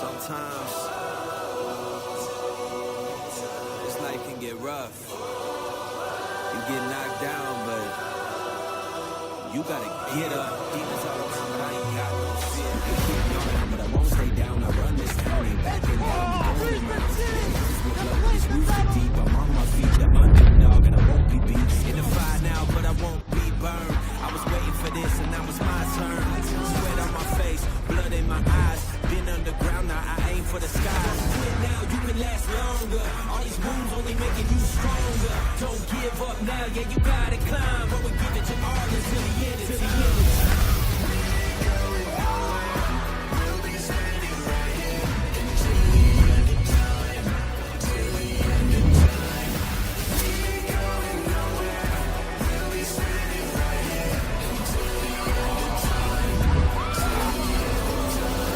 Sometimes this life can get rough. You get knocked down, but you gotta get up. Demons all around, but I ain't got no fear. They keep yawning, but I won't stay down. I run this town, ain't backing down. I'm going my this music deep. I'm on my feet, the underdog, and I won't be beat. In the fire now, but I won't be burned. I was waiting for this, and now it's my turn. Sweat on my face, blood in my eyes. Been underground, now I aim for the skies. Quit now, you can last longer. All these wounds only making you stronger. Don't give up now, yeah, you gotta climb. But we give it to all until the end, until the end. We'll be standing right here until the end of time. Till the end of time. We ain't going nowhere. We'll be standing right here until the end of time. Till the end of time.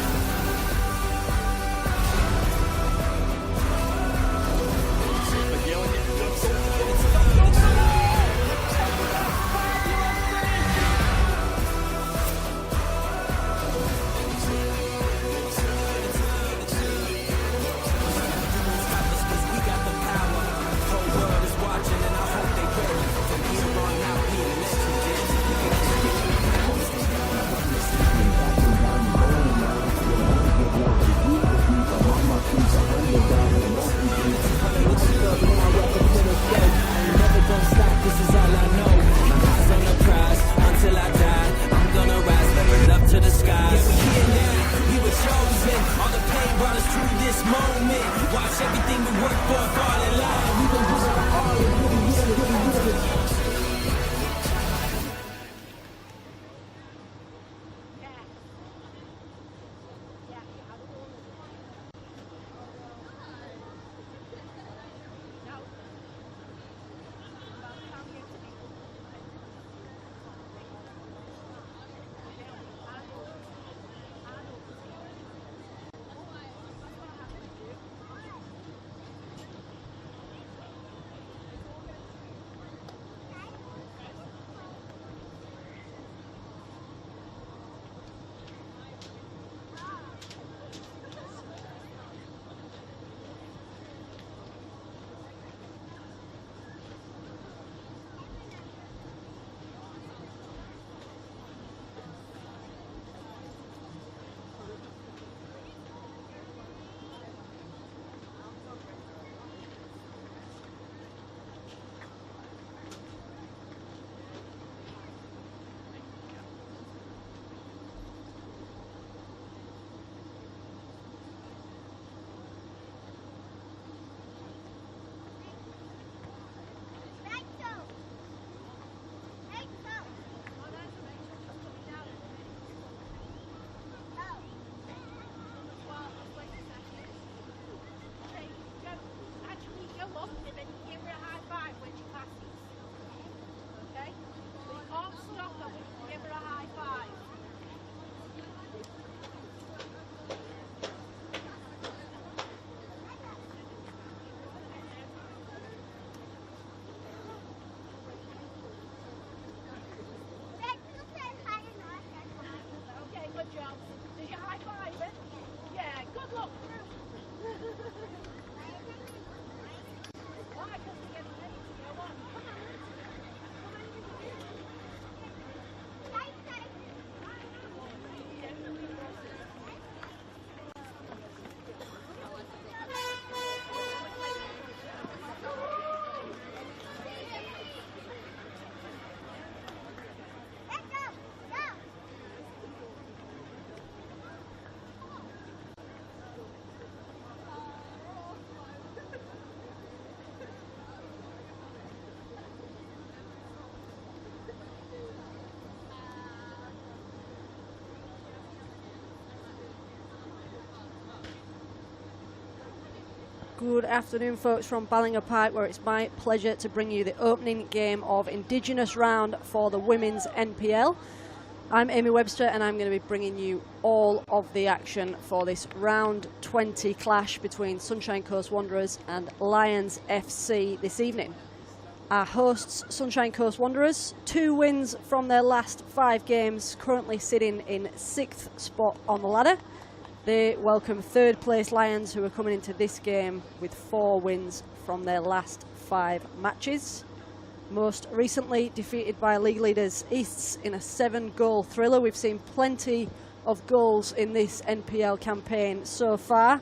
Good afternoon, folks, from Ballinger Park, where it's my pleasure to bring you the opening game of Indigenous round for the Women's NPL. I'm Amy Webster, and I'm going to be bringing you all of the action for this round 20 clash between Sunshine Coast Wanderers and Lions FC this evening. Our hosts, Sunshine Coast Wanderers, 2 wins from their last 5 games, currently sitting in 6th spot on the ladder. They welcome 3rd place Lions, who are coming into this game with 4 wins from their last 5 matches. Most recently defeated by league leaders Easts in a 7-goal thriller. We've seen plenty of goals in this NPL campaign so far.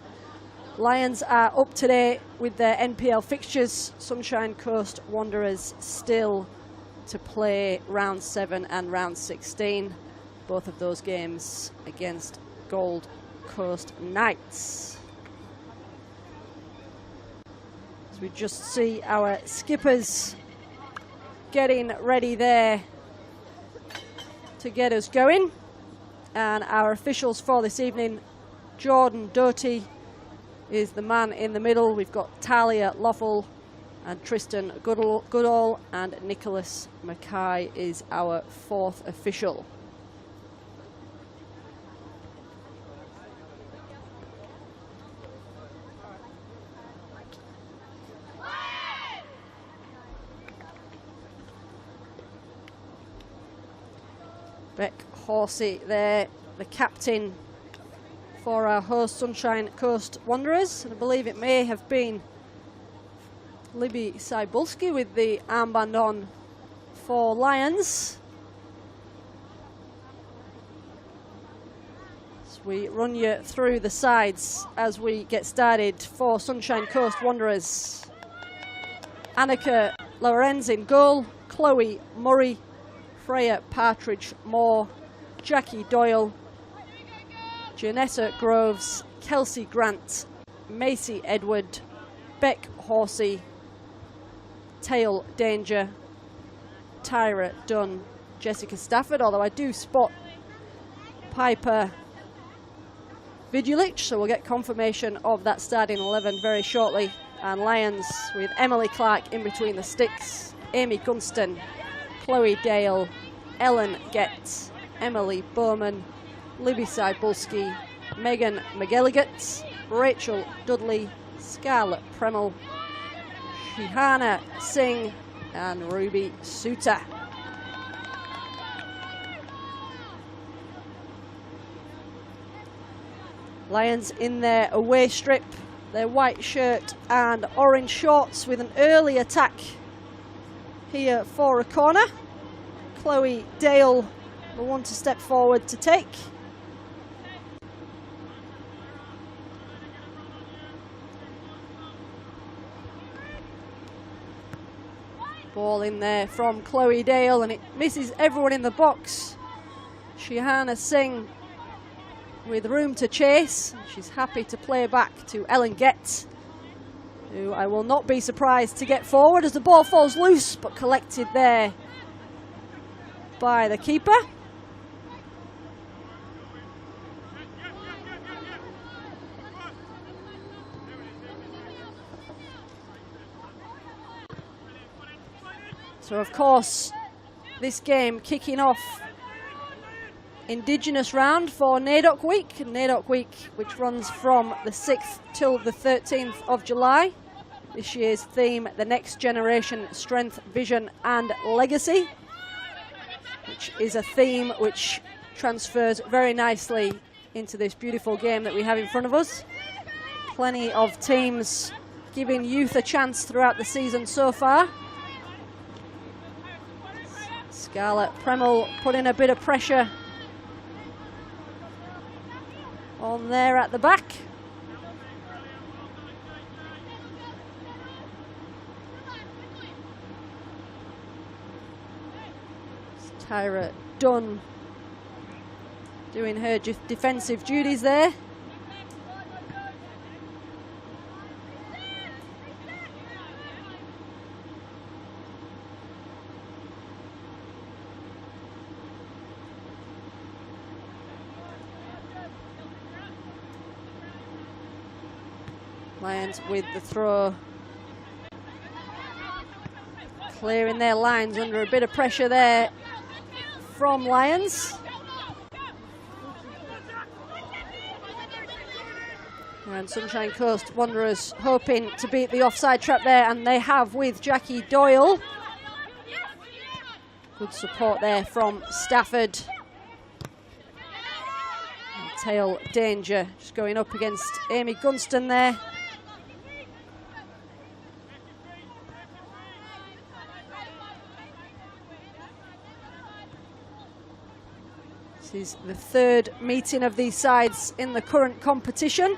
Lions are up today with their NPL fixtures. Sunshine Coast Wanderers still to play round 7 and round 16. Both of those games against Gold Coast Knights. As we just see our skippers getting ready there to get us going, and our officials for this evening, Jordan Doty is the man in the middle. We've got Talia Loffel and Tristan Goodall, and Nicholas Mackay is our 4th official. Beck Horsey there, the captain for our host Sunshine Coast Wanderers. And I believe it may have been Libby Cybulski with the armband on for Lions. As we run you through the sides as we get started for Sunshine Coast Wanderers. Annika Lorenz in goal, Chloe Murray, Freya Partridge Moore, Jackie Doyle, Janessa Groves, Kelsey Grant, Macy Edward, Beck Horsey, Tail Danger, Tyra Dunn, Jessica Stafford, although I do spot Piper Vidulich, so we'll get confirmation of that starting 11 very shortly. And Lions with Emily Clark in between the sticks, Amy Gunston, Chloe Dale, Ellen Getz, Emily Bowman, Libby Cybulski, Megan McGilligan, Rachel Dudley, Scarlett Premel, Shihana Singh, and Ruby Suter. Lions in their away strip, their white shirt and orange shorts, with an early attack here for a corner. Chloe Dale, the one to step forward to take. Ball in there from Chloe Dale, and it misses everyone in the box. Shihana Singh with room to chase. She's happy to play back to Ellen Getz, who I will not be surprised to get forward as the ball falls loose, but collected there by the keeper. So of course, this game kicking off Indigenous round for NAIDOC Week. NAIDOC Week, which runs from the 6th till the 13th of July. This year's theme, the next generation, strength, vision and legacy, which is a theme which transfers very nicely into this beautiful game that we have in front of us. Plenty of teams giving youth a chance throughout the season so far. Scarlett Premel putting a bit of pressure on there at the back. Tyra Dunn doing her defensive duties there. Lions with the throw. Clearing their lines under a bit of pressure there from Lions. And Sunshine Coast Wanderers hoping to beat the offside trap there, and they have with Jackie Doyle. Good support there from Stafford. And Tail Danger just going up against Amy Gunston there. This is the third meeting of these sides in the current competition.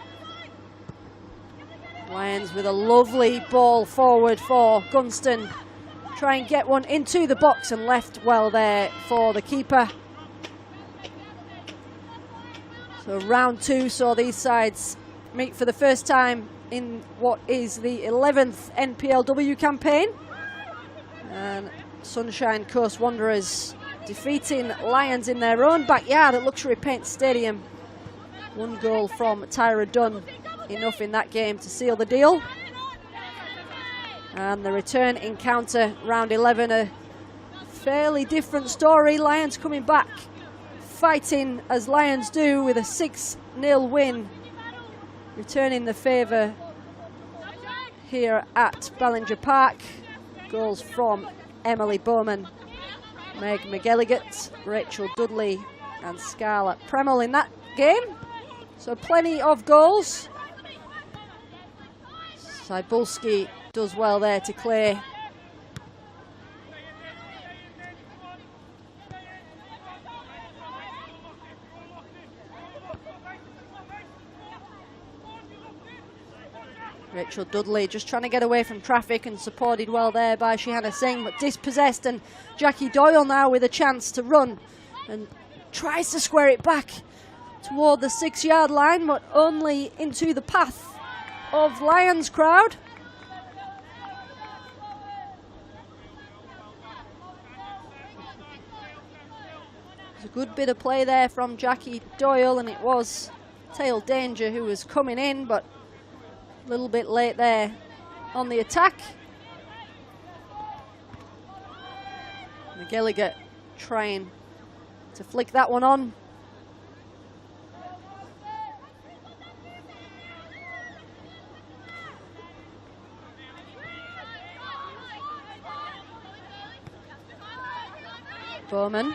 Lions with a lovely ball forward for Gunston. Try and get one into the box and left well there for the keeper. So round 2 saw these sides meet for the first time in what is the 11th NPLW campaign. And Sunshine Coast Wanderers defeating Lions in their own backyard at Luxury Paint Stadium. 1 goal from Tyra Dunn, enough in that game to seal the deal. And the return encounter, round 11, a fairly different story. Lions coming back, fighting as Lions do with a 6-0 win, returning the favour here at Ballinger Park. Goals from Emily Bowman, Meg McGilligan, Rachel Dudley and Scarlett Premel in that game. So plenty of goals. Cybulski does well there to clear. Rachel Dudley just trying to get away from traffic and supported well there by Shihanna Singh, but dispossessed, and Jackie Doyle now with a chance to run and tries to square it back toward the 6-yard line, but only into the path of Lions crowd. There's a good bit of play there from Jackie Doyle, and it was Tail Danger who was coming in, but a little bit late there on the attack. McGilligan trying to flick that one on. Bowman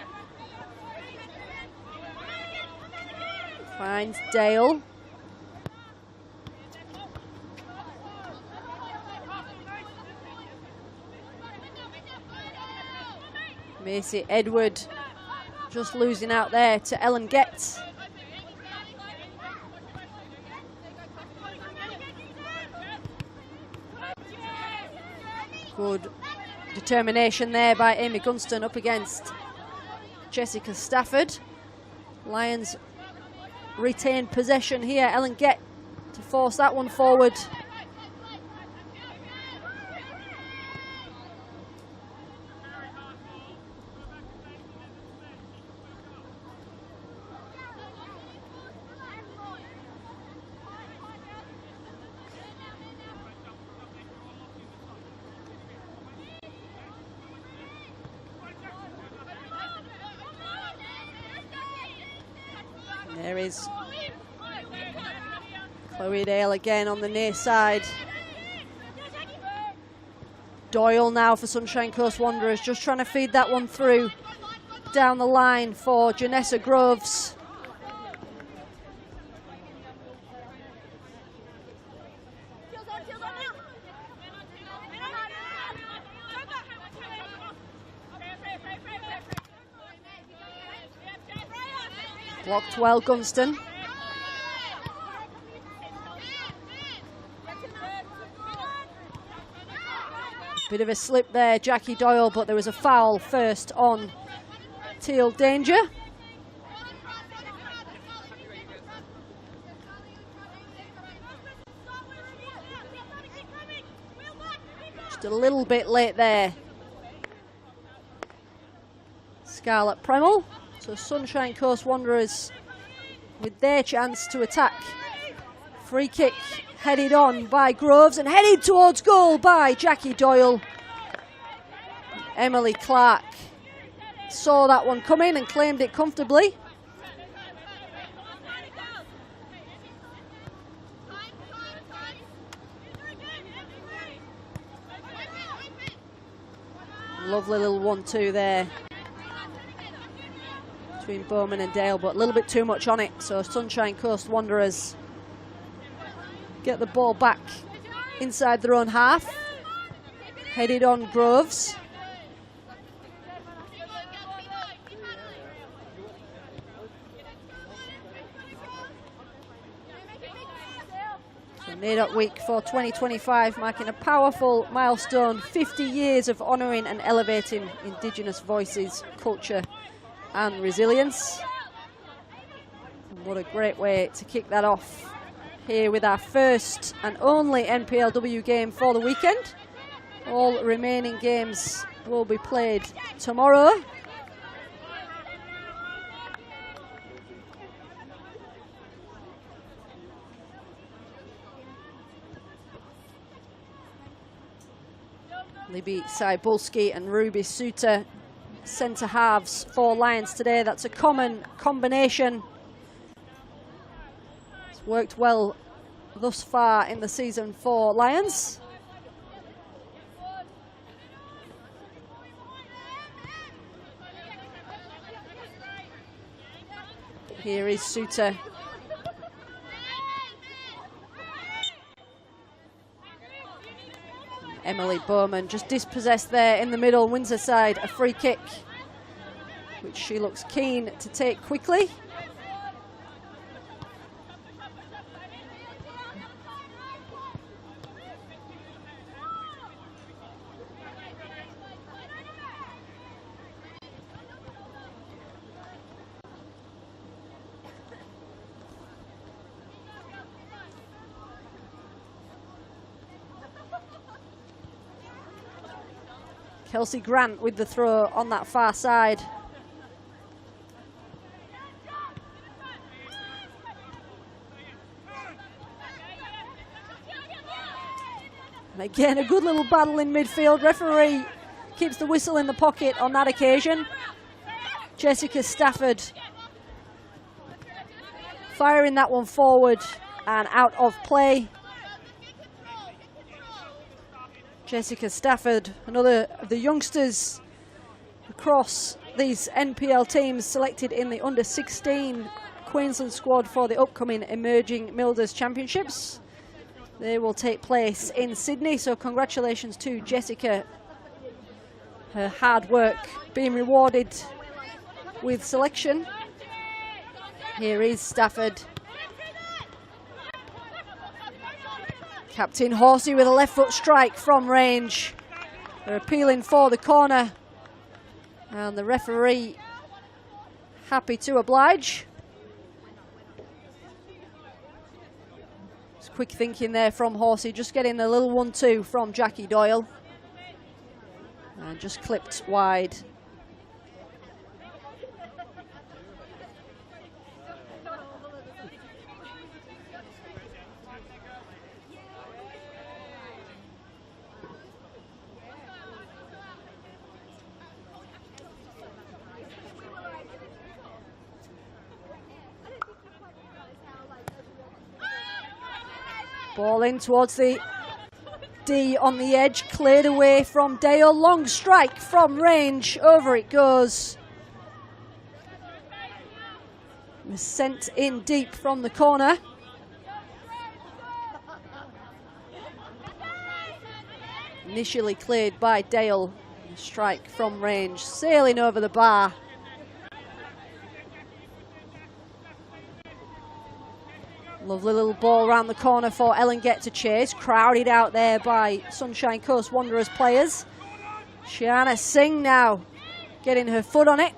finds Dale. Macy Edward just losing out there to Ellen Getz. Good determination there by Amy Gunston up against Jessica Stafford. Lions retain possession here. Ellen Getz to force that one forward. There is Chloe Dale again on the near side. Doyle now for Sunshine Coast Wanderers, just trying to feed that one through down the line for Janessa Groves. Blocked well, Gunston. Bit of a slip there, Jackie Doyle, but there was a foul first on Teal Danger. Just a little bit late there. Scarlett Premel. So Sunshine Coast Wanderers with their chance to attack Free kick headed on by Groves and headed towards goal by Jackie Doyle. Emily Clark saw that one coming and claimed it comfortably. Lovely little 1-2 there between Bowman and Dale, but a little bit too much on it, so Sunshine Coast Wanderers get the ball back inside their own half. Headed on Groves. So NAIDOC Week for 2025 marking a powerful milestone, 50 years of honouring and elevating Indigenous voices, culture and resilience. And what a great way to kick that off here with our first and only NPLW game for the weekend. All remaining games will be played tomorrow. Libby Cybulski and Ruby Suter, centre halves for Lions today. That's a common combination. It's worked well thus far in the season for Lions. Here is Suter. Emily Bowman just dispossessed there in the middle, wins her side a free kick, which she looks keen to take quickly. Kelsey Grant with the throw on that far side. And again, a good little battle in midfield. Referee keeps the whistle in the pocket on that occasion. Jessica Stafford firing that one forward and out of play. Jessica Stafford, another of the youngsters across these NPL teams selected in the under-16 Queensland squad for the upcoming Emerging Milders Championships. They will take place in Sydney, so congratulations to Jessica. Her hard work being rewarded with selection. Here is Stafford. Captain Horsey with a left foot strike from range. They're appealing for the corner. And the referee happy to oblige. It's quick thinking there from Horsey, just getting a little 1-2 from Jackie Doyle. And just clipped wide. Ball in towards the D on the edge, cleared away from Dale. Long strike from range, over it goes. It was sent in deep from the corner. Initially cleared by Dale. Strike from range, sailing over the bar. Lovely little ball around the corner for Ellen Get to chase. Crowded out there by Sunshine Coast Wanderers players. Shiana Singh now getting her foot on it.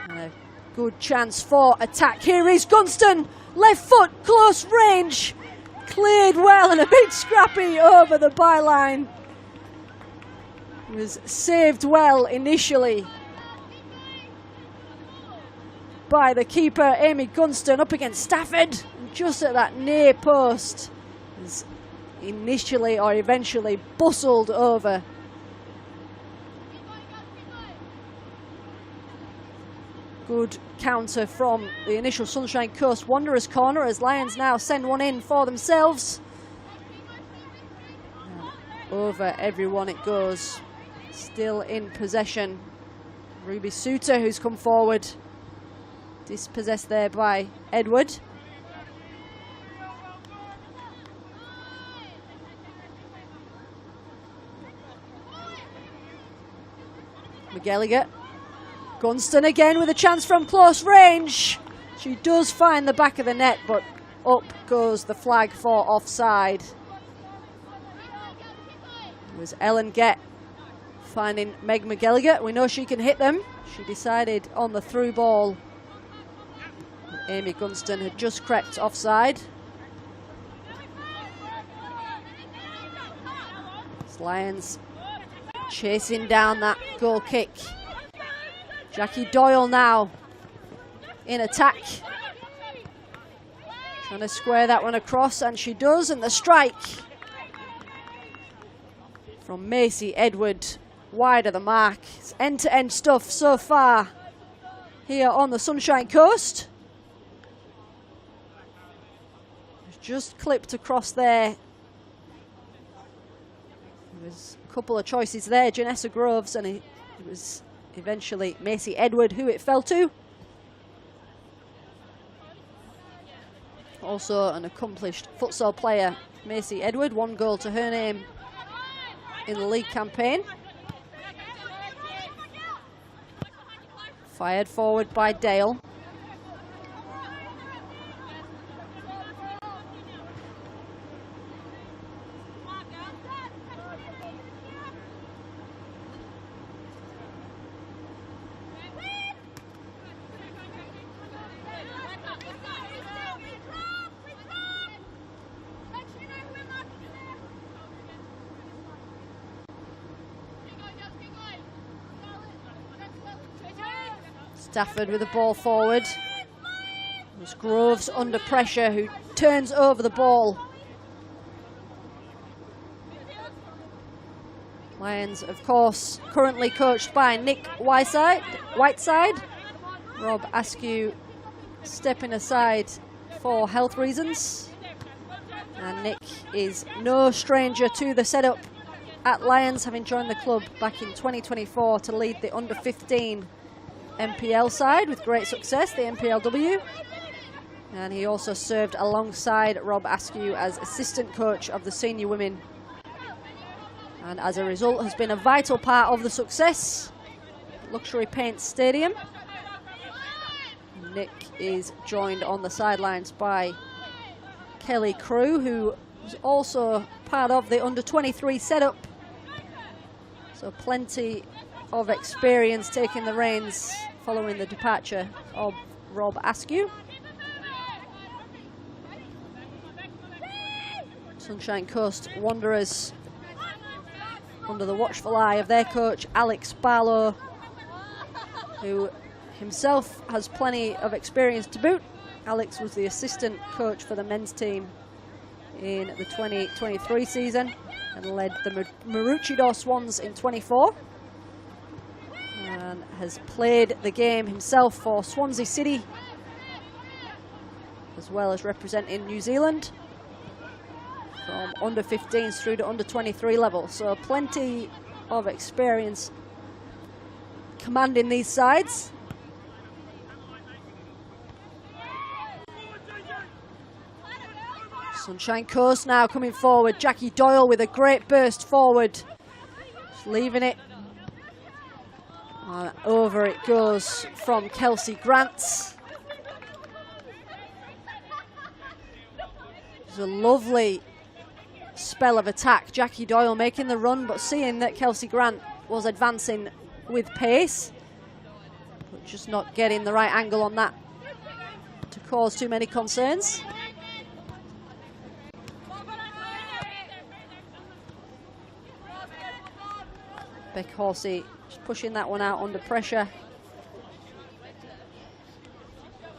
And a good chance for attack. Here is Gunston. Left foot, close range. Cleared well and a bit scrappy over the byline. It was saved well initially by the keeper, Amy Gunston, up against Stafford. And just at that near post, is initially or eventually bustled over. Good counter from the initial Sunshine Coast Wanderers corner as Lions now send one in for themselves. And over everyone it goes. Still in possession. Ruby Suter, who's come forward. Dispossessed there by Edward. McGilligan. Gunston again with a chance from close range. She does find the back of the net, but up goes the flag for offside. It was Ellen Gett finding Meg McGilligan. We know she can hit them. She decided on the through ball. Amy Gunston had just crept offside. Lions chasing down that goal kick. Jackie Doyle now in attack. Trying to square that one across, and she does, and the strike from Macy Edward wide of the mark. It's end-to-end stuff so far here on the Sunshine Coast. It's just clipped across there. There was a couple of choices there, Janessa Groves, and it was eventually Macy Edward who it fell to. Also an accomplished futsal player, Macy Edward, 1 goal to her name in the league campaign. Fired forward by Dale. Stafford with the ball forward. It's Groves under pressure, who turns over the ball. Lions, of course, currently coached by Nick Whiteside. Rob Askew stepping aside for health reasons. And Nick is no stranger to the setup at Lions, having joined the club back in 2024 to lead the under-15 NPL side with great success, the NPLW. And he also served alongside Rob Askew as assistant coach of the senior women. And as a result has been a vital part of the success. Luxury Paint Stadium. Nick is joined on the sidelines by Kelly Crew, who was also part of the under-23 setup. So plenty of experience taking the reins following the departure of Rob Askew. Sunshine Coast Wanderers under the watchful eye of their coach Alex Barlow, who himself has plenty of experience to boot. Alex was the assistant coach for the men's team in the 2023 season and led the Maroochydore Swans in 24. And has played the game himself for Swansea City, as well as representing New Zealand from under-15s through to under-23 level. So plenty of experience commanding these sides. Sunshine Coast now coming forward. Jackie Doyle with a great burst forward. Just leaving it. Over it goes from Kelsey Grant. It's a lovely spell of attack. Jackie Doyle making the run, but seeing that Kelsey Grant was advancing with pace, but just not getting the right angle on that to cause too many concerns. Beck Horsey just pushing that one out under pressure.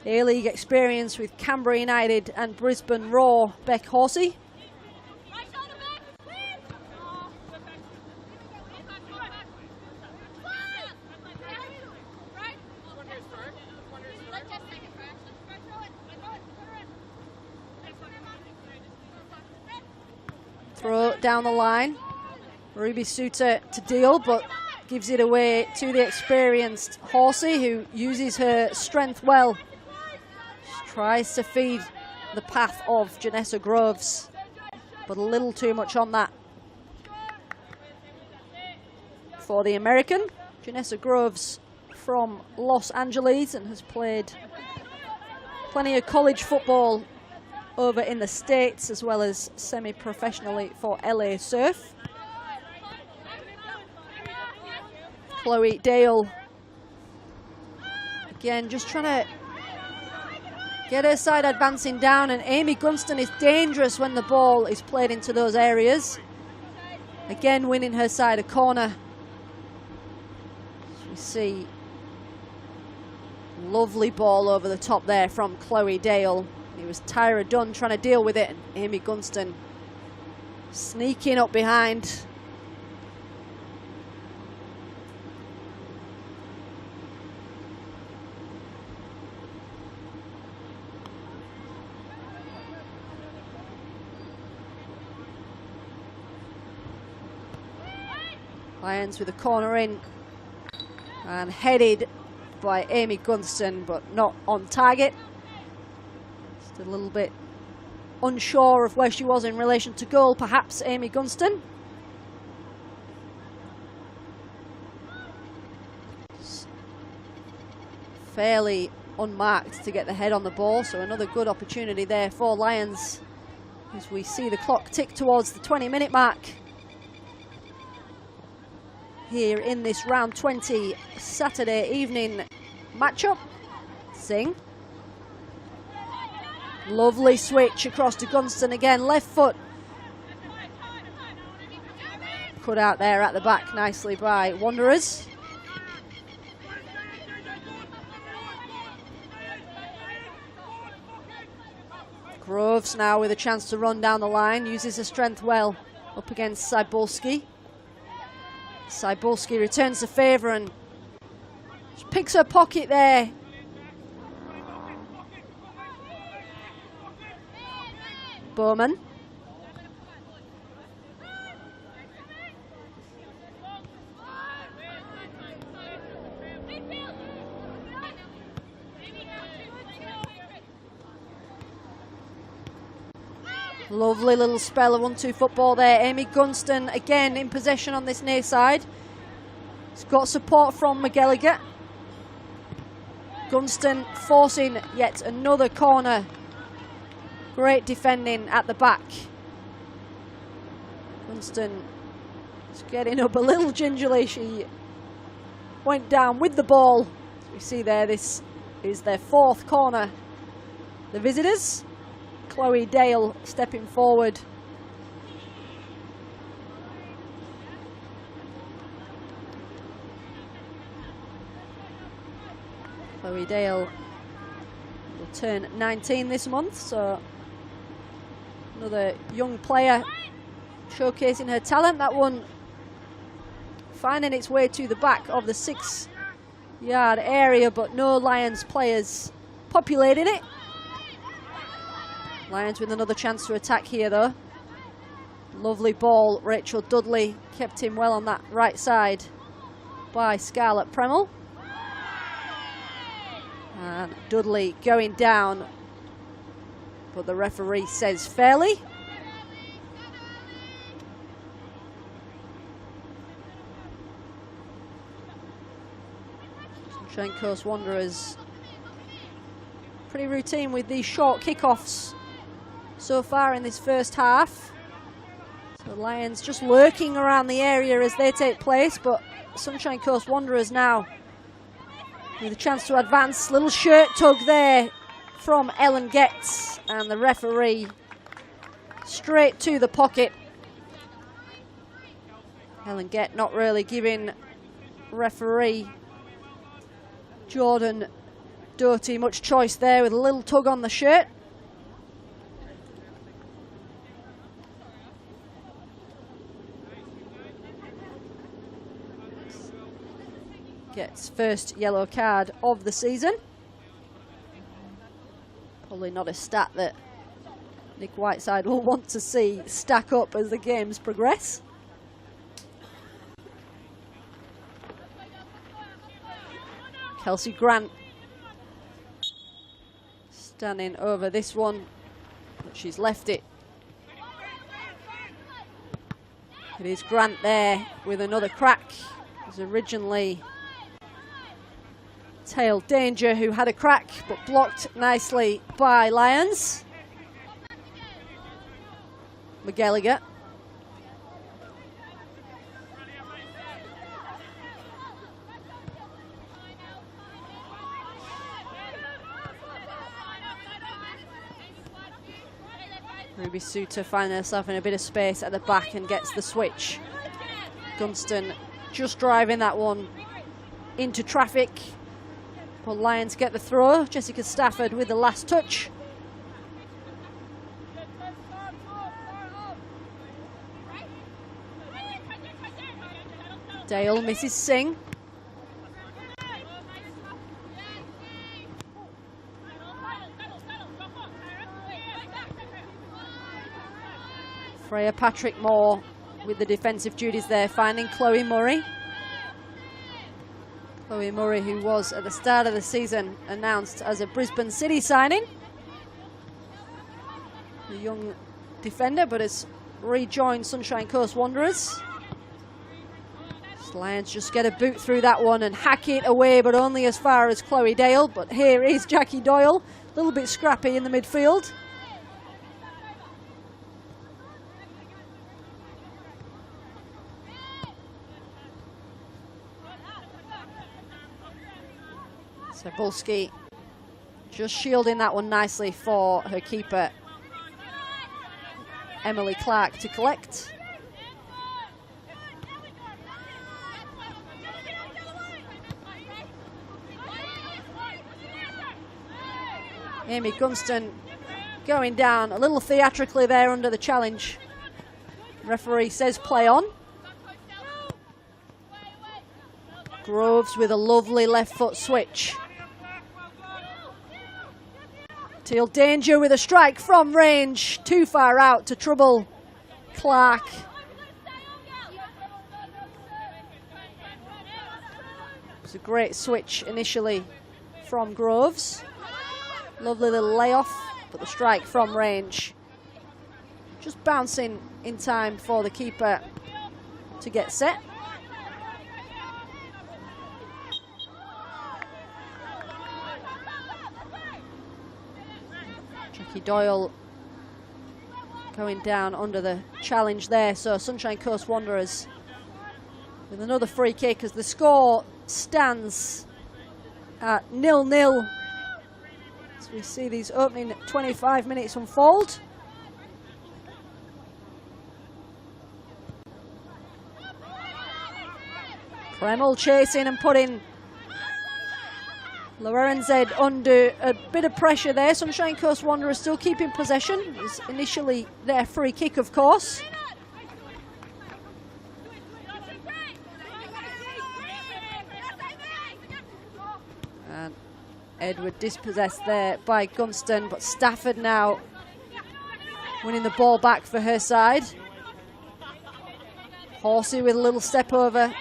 A-League experience with Canberra United and Brisbane Roar, Beck Horsey. Throw it down the line. Ruby Suter to deal, but gives it away to the experienced Horsey, who uses her strength well. She tries to feed the path of Janessa Groves, but a little too much on that for the American. Janessa Groves from Los Angeles and has played plenty of college football over in the States, as well as semi-professionally for LA Surf. Chloe Dale, again, just trying to get her side advancing down, and Amy Gunston is dangerous when the ball is played into those areas. Again, winning her side a corner. As we see, lovely ball over the top there from Chloe Dale. It was Tyra Dunn trying to deal with it, and Amy Gunston sneaking up behind. Lions with a corner in and headed by Amy Gunston, but not on target. Just a little bit unsure of where she was in relation to goal, perhaps, Amy Gunston. Fairly unmarked to get the head on the ball, so another good opportunity there for Lions as we see the clock tick towards the 20-minute mark here in this round 20 Saturday evening matchup. Singh. Lovely switch across to Gunston again, left foot. Cut out there at the back nicely by Wanderers. Groves now with a chance to run down the line, uses her strength well up against Cybulski. Cybulski returns the favour and picks her pocket there. Bowman. Lovely little spell of 1-2 football there. Amy Gunston again in possession on this near side. It's got support from McGilligan. Gunston forcing yet another corner. Great defending at the back. Gunston is getting up a little gingerly. She went down with the ball. As we see there, this is their fourth corner. The visitors. Chloe Dale stepping forward. Chloe Dale will turn 19 this month, so another young player showcasing her talent. That one finding its way to the back of the 6-yard area, but no Lions players populating it. Lions with another chance to attack here though. Lovely ball. Rachel Dudley kept him well on that right side by Scarlett Premel. And Dudley going down, but the referee says fairly. Sunshine Coast Wanderers pretty routine with these short kickoffs so far in this first half. So Lions just lurking around the area as they take place, but Sunshine Coast Wanderers now with a chance to advance. Little shirt tug there from Ellen Getz, and the referee straight to the pocket. Ellen Getz not really giving referee Jordan Doty, much choice there with a little tug on the shirt. Gets first yellow card of the season. Probably not a stat that Nick Whiteside will want to see stack up as the games progress. Kelsey Grant standing over this one, but she's left it. It is Grant there with another crack. It was originally Tail Danger who had a crack, but blocked nicely by Lions. McGallagher. Ruby Suter finding herself in a bit of space at the back and gets the switch. Gunston just driving that one into traffic. But Lions get the throw. Jessica Stafford with the last touch. Dale misses Singh. Freya Patrick Moore with the defensive duties there, finding Chloe Murray. Chloe Murray, who was at the start of the season announced as a Brisbane City signing. A young defender, but has rejoined Sunshine Coast Wanderers. Lions just get a boot through that one and hack it away, but only as far as Chloe Dale. But here is Jackie Doyle, a little bit scrappy in the midfield. Cebulski just shielding that one nicely for her keeper, Emily Clark, to collect. Amy Gunston going down a little theatrically there under the challenge. Referee says play on. Groves with a lovely left foot switch. Teal Danger with a strike from range. Too far out to trouble Clark. It's a great switch initially from Groves. Lovely little layoff, but the strike from range. Just bouncing in time for the keeper to get set. Jackie Doyle going down under the challenge there. So Sunshine Coast Wanderers with another free kick as the score stands at 0-0. As we see these opening 25 minutes unfold. Kreml chasing and putting Lorenz under a bit of pressure there. Sunshine Coast Wanderers still keeping possession. It was initially their free kick, of course. And Edward dispossessed there by Gunston, but Stafford now winning the ball back for her side. Horsey with a little step over.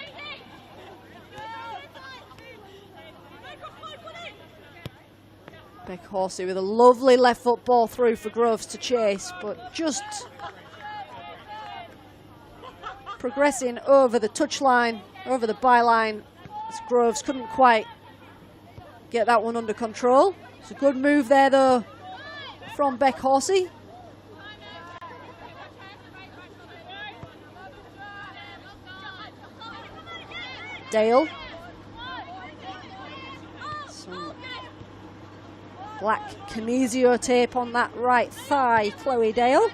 Beck Horsey with a lovely left foot ball through for Groves to chase, but just progressing over the touchline, over the byline, as Groves couldn't quite get that one under control. It's a good move there though from Beck Horsey. Dale. Some black kinesio tape on that right thigh, Chloe Dale.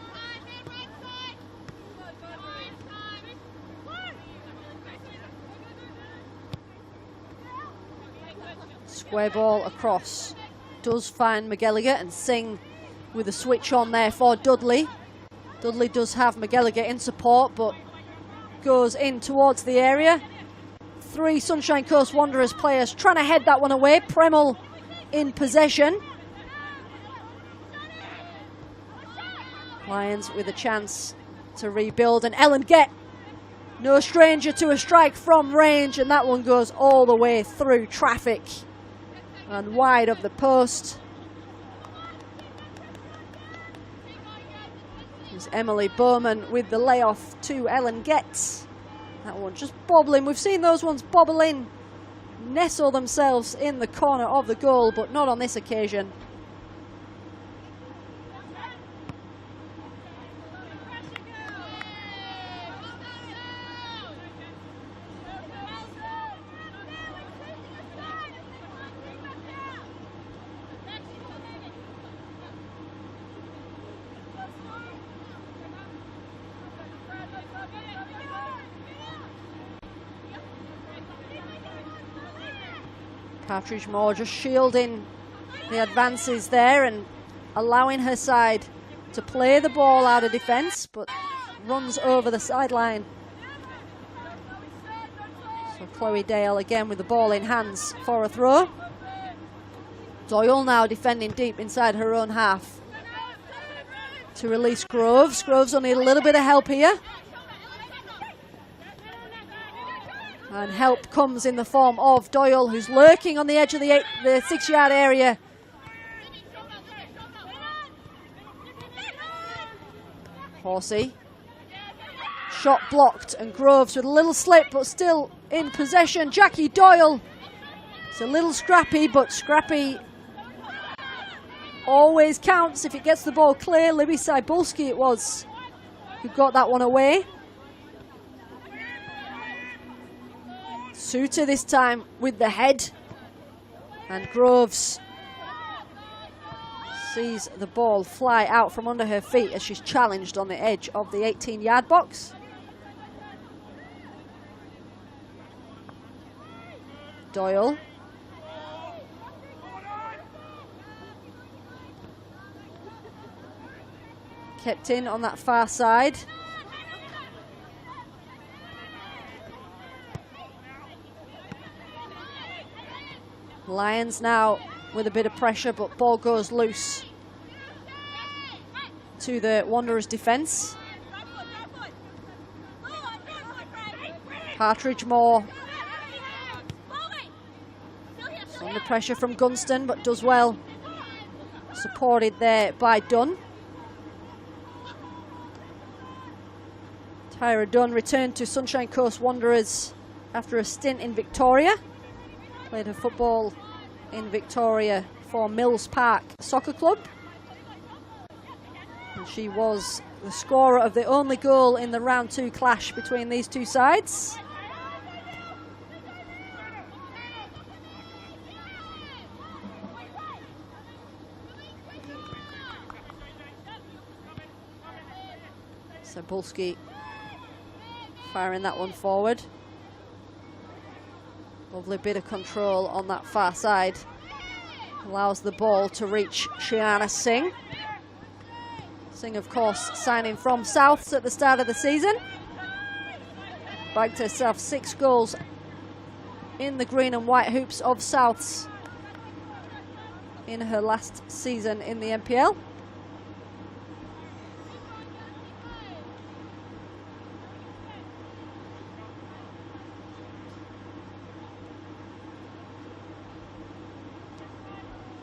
Square ball across. Does find McGilligan, and Singh with a switch on there for Dudley. Dudley does have McGilligan in support, but goes in towards the area. 3 Sunshine Coast Wanderers players trying to head that one away. Premel in possession. Lions with a chance to rebuild, and Ellen Gett, no stranger to a strike from range, and that one goes all the way through traffic and wide of the post. There's Emily Bowman with the layoff to Ellen Gett. That one just bobbling. We've seen those ones bobble in, nestle themselves in the corner of the goal, but not on this occasion. Partridge Moore just shielding the advances there and allowing her side to play the ball out of defence, but runs over the sideline. So Chloe Dale again with the ball in hands for a throw. Doyle now defending deep inside her own half to release Groves. Groves only a little bit of help here. And help comes in the form of Doyle, who's lurking on the edge of the 6-yard area. Horsey. Shot blocked, and Groves with a little slip, but still in possession. Jackie Doyle. It's a little scrappy, but scrappy always counts if it gets the ball clear. Libby Cybulski it was who got that one away. Suter this time with the head, and Groves sees the ball fly out from under her feet as she's challenged on the edge of the 18-yard box. Doyle. Kept in on that far side. Lions now with a bit of pressure, but ball goes loose to the Wanderers defence. Partridge Moore under pressure from Gunston, but does well. Supported there by Dunn. Tyra Dunn returned to Sunshine Coast Wanderers after a stint in Victoria. Played her football in Victoria for Mills Park Soccer Club. And she was the scorer of the only goal in the round 2 clash between these two sides. Cybulski firing that one forward. Lovely bit of control on that far side. Allows the ball to reach Shiana Singh. Singh, of course, signing from Souths at the start of the season. Bagged herself 6 goals in the green and white hoops of Souths in her last season in the NPL.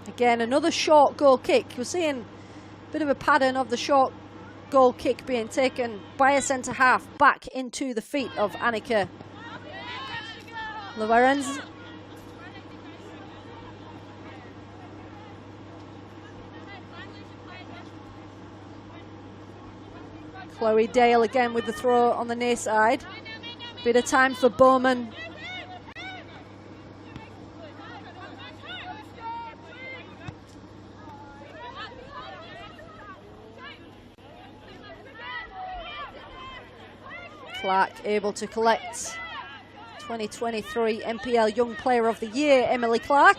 Again, another short goal kick. We're seeing a bit of a pattern of the short goal kick being taken by a centre half back into the feet of Annika Lorenz. Chloe Dale again with the throw on the near side. Bit of time for Bowman. Clark able to collect 2023 NPL Young Player of the Year, Emily Clark.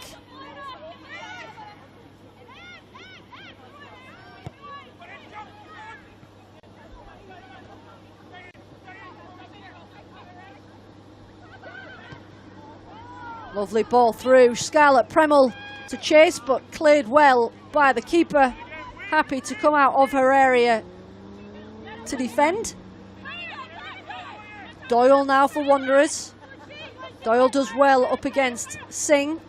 Lovely ball through. Scarlett Premel to chase, but cleared well by the keeper. Happy to come out of her area to defend. Doyle now for Wanderers. Doyle does well up against Singh.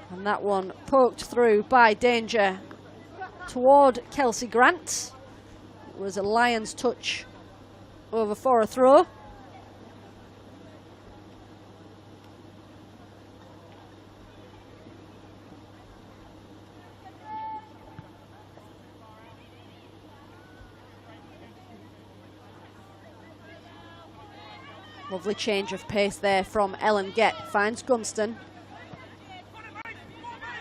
And that one poked through by Danger toward Kelsey Grant. It was a Lions touch over for a throw. Lovely change of pace there from Ellen Gett. Finds Gunston.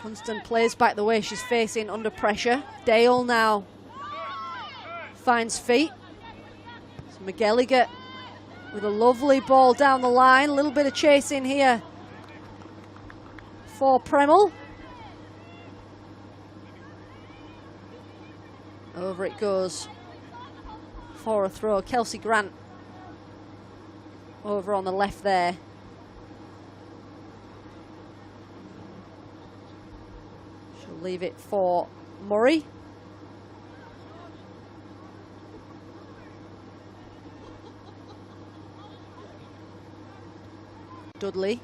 Gunston plays back the way she's facing under pressure. Dale now finds feet. So McGilligan with a lovely ball down the line. A little bit of chasing here for Premel. Over it goes for a throw. Kelsey Grant over on the left there. She'll leave it for Murray. Dudley.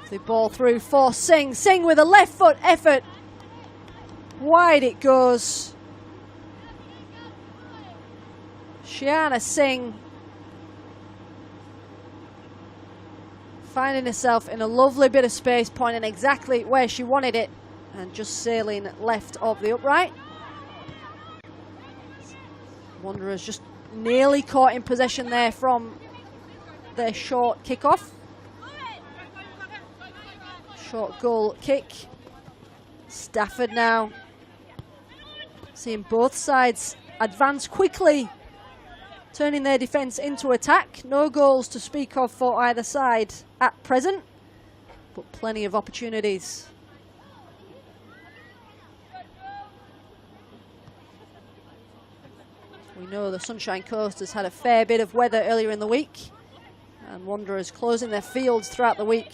The ball through for Singh. Singh with a left foot effort. Wide it goes. Shiana Singh finding herself in a lovely bit of space, pointing exactly where she wanted it and just sailing left of the upright. Wanderers just nearly caught in possession there from their short kickoff. Short goal kick. Stafford now seeing both sides advance quickly, turning their defence into attack. No goals to speak of for either side at present, but plenty of opportunities. We know the Sunshine Coast has had a fair bit of weather earlier in the week, and Wanderers closing their fields throughout the week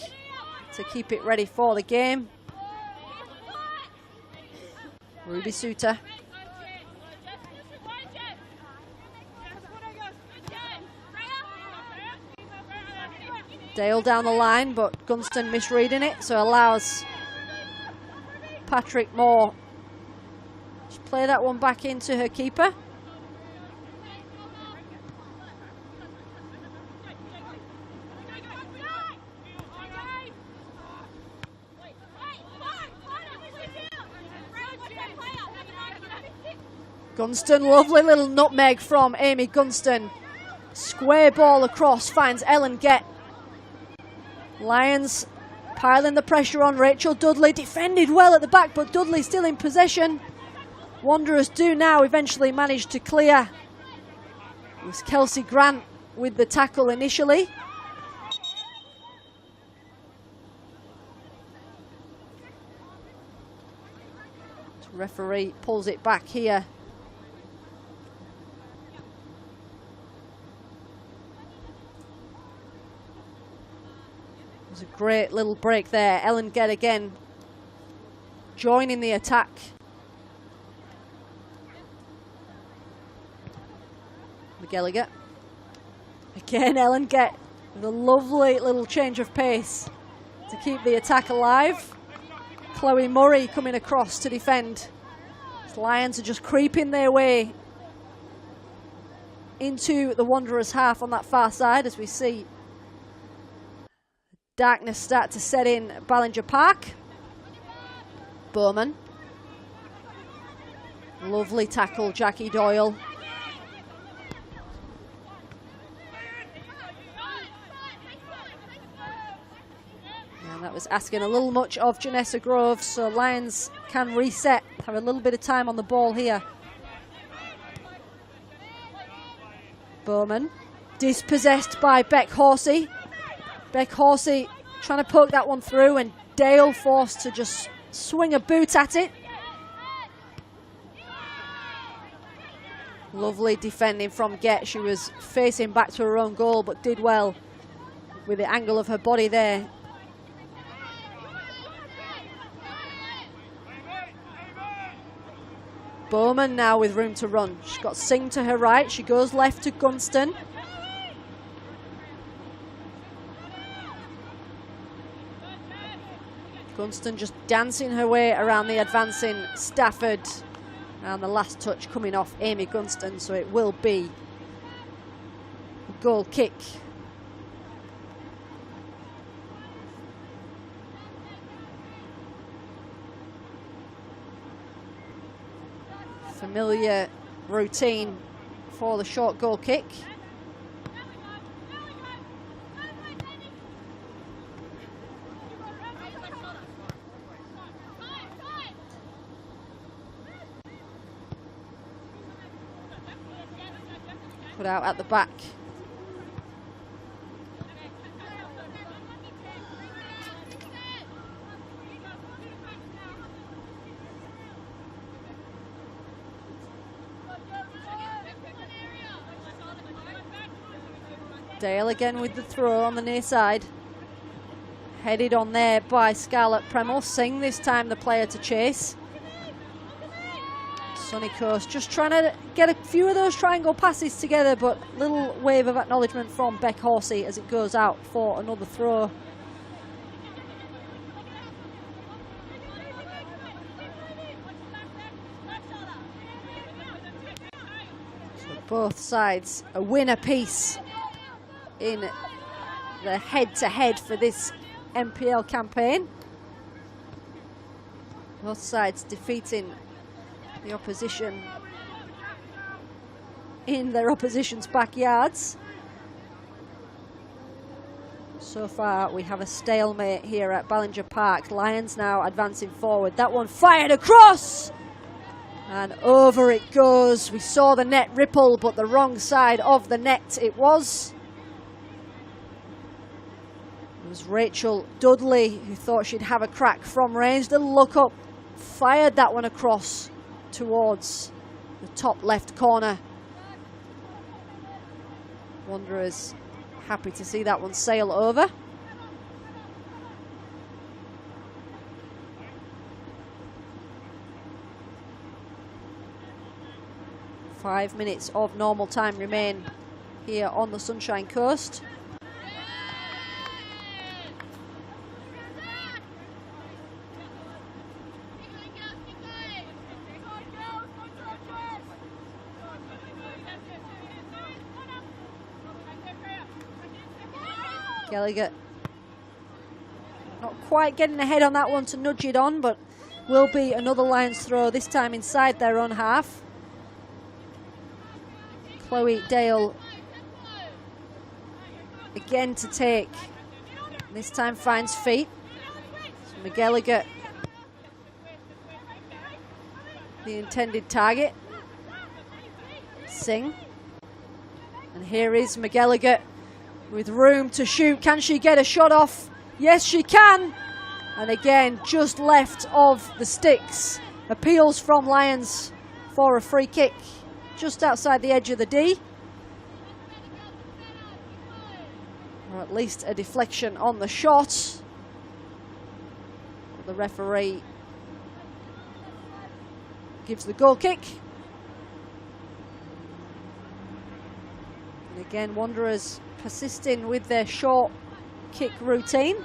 to keep it ready for the game. Ruby Suter. Dale down the line, but Gunston misreading it, so allows Patrick Moore to play that one back into her keeper. Gunston, lovely little nutmeg from Amy Gunston. Square ball across, finds Ellen Gett. Lions piling the pressure on Rachel Dudley. Defended well at the back, but Dudley still in possession. Wanderers do now eventually manage to clear. It was Kelsey Grant with the tackle initially. The referee pulls it back here. A great little break there. Ellen Gett again joining the attack. McGilligan. Again, Ellen Gett with a lovely little change of pace to keep the attack alive. Chloe Murray coming across to defend. The Lions are just creeping their way into the Wanderers' half on that far side as we see darkness start to set in at Ballinger Park. Bowman. Lovely tackle, Jackie Doyle. And that was asking a little much of Janessa Groves, so Lions can reset, have a little bit of time on the ball here. Bowman, dispossessed by Beck Horsey. Beck Horsey trying to poke that one through, and Dale forced to just swing a boot at it. Lovely defending from Get. She was facing back to her own goal, but did well with the angle of her body there. Bowman now with room to run. She's got Singh to her right. She goes left to Gunston. Gunston just dancing her way around the advancing Stafford. And the last touch coming off Amy Gunston, so it will be a goal kick. Familiar routine for the short goal kick. Put out at the back. Dale again with the throw on the near side. Headed on there by Scarlett Premel. Singh this time the player to chase. Sunny Coast just trying to get a few of those triangle passes together, but little wave of acknowledgement from Beck Horsey as it goes out for another throw. So both sides a win apiece in the head-to-head for this NPL campaign. Both sides defeating the opposition in their opposition's backyards. So far we have a stalemate here at Ballinger Park. Lions now advancing forward. That one fired across and over it goes. We saw the net ripple, but the wrong side of the net it was. It was Rachel Dudley who thought she'd have a crack from range. The look up, fired that one across towards the top left corner. Wanderers happy to see that one sail over. Five minutes of normal time remain here on the Sunshine Coast. Gallagher not quite getting ahead on that one to nudge it on, but will be another Lions throw, this time inside their own half. Chloe Dale again to take. This time finds feet. So McGallagher, the intended target. Singh. And here is McGallagher with room to shoot. Can she get a shot off? Yes, she can. And again, just left of the sticks. Appeals from Lions for a free kick just outside the edge of the D. Or at least a deflection on the shot. The referee gives the goal kick. And again, Wanderers persisting with their short kick routine.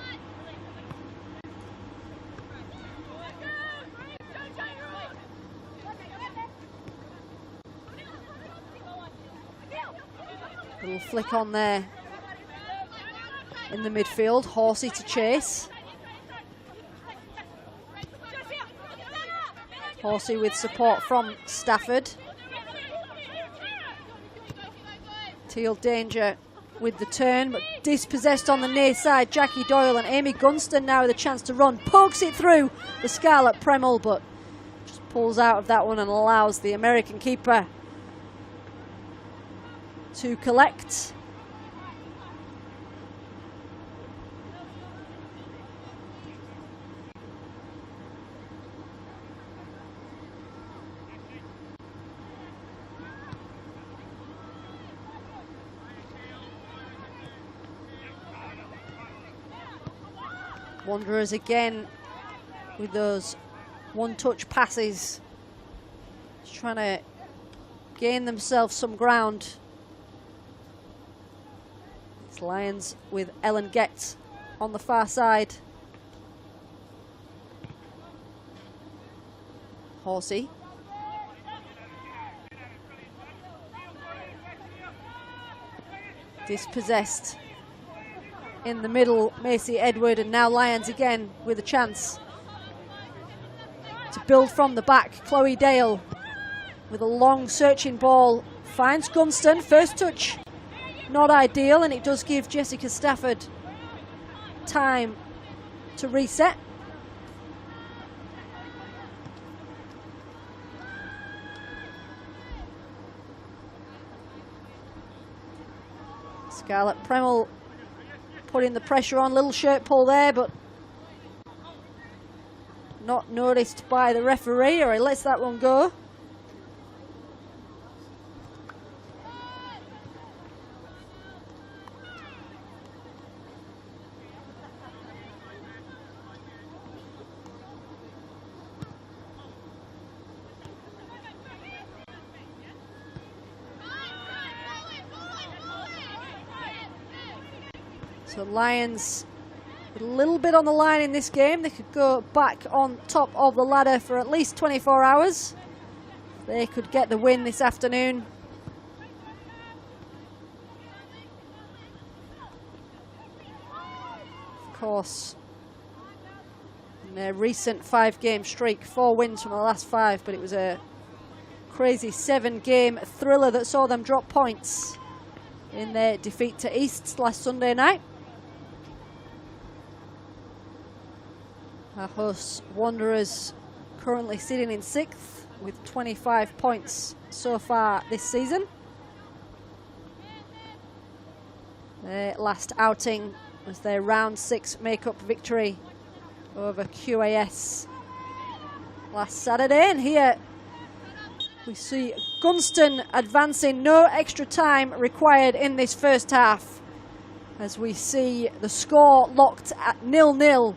Little flick on there in the midfield. Horsey to chase. Horsey with support from Stafford. Teal danger with the turn, but dispossessed on the near side. Jackie Doyle and Amy Gunston now with a chance to run. Pokes it through the Scarlett Premel, but just pulls out of that one and allows the American keeper to collect. Wanderers again with those one-touch passes, just trying to gain themselves some ground. It's Lions with Ellen Getz on the far side. Horsey. Dispossessed in the middle, Macy Edward, and now Lions again with a chance to build from the back. Chloe Dale with a long searching ball, finds Gunston, first touch not ideal, and it does give Jessica Stafford time to reset. Scarlett Premel putting the pressure on, little shirt pull there, but not noticed by the referee, or he lets that one go. So Lions with a little bit on the line in this game. They could go back on top of the ladder for at least 24 hours. They could get the win this afternoon. Of course, in their recent 5-game streak, 4 wins from the last 5, but it was a crazy 7-game thriller that saw them drop points in their defeat to East last Sunday night. Our hosts Wanderers currently sitting in 6th with 25 points so far this season. Their last outing was their round 6 make-up victory over QAS last Saturday, and here we see Gunston advancing, no extra time required in this first half, as we see the score locked at 0-0.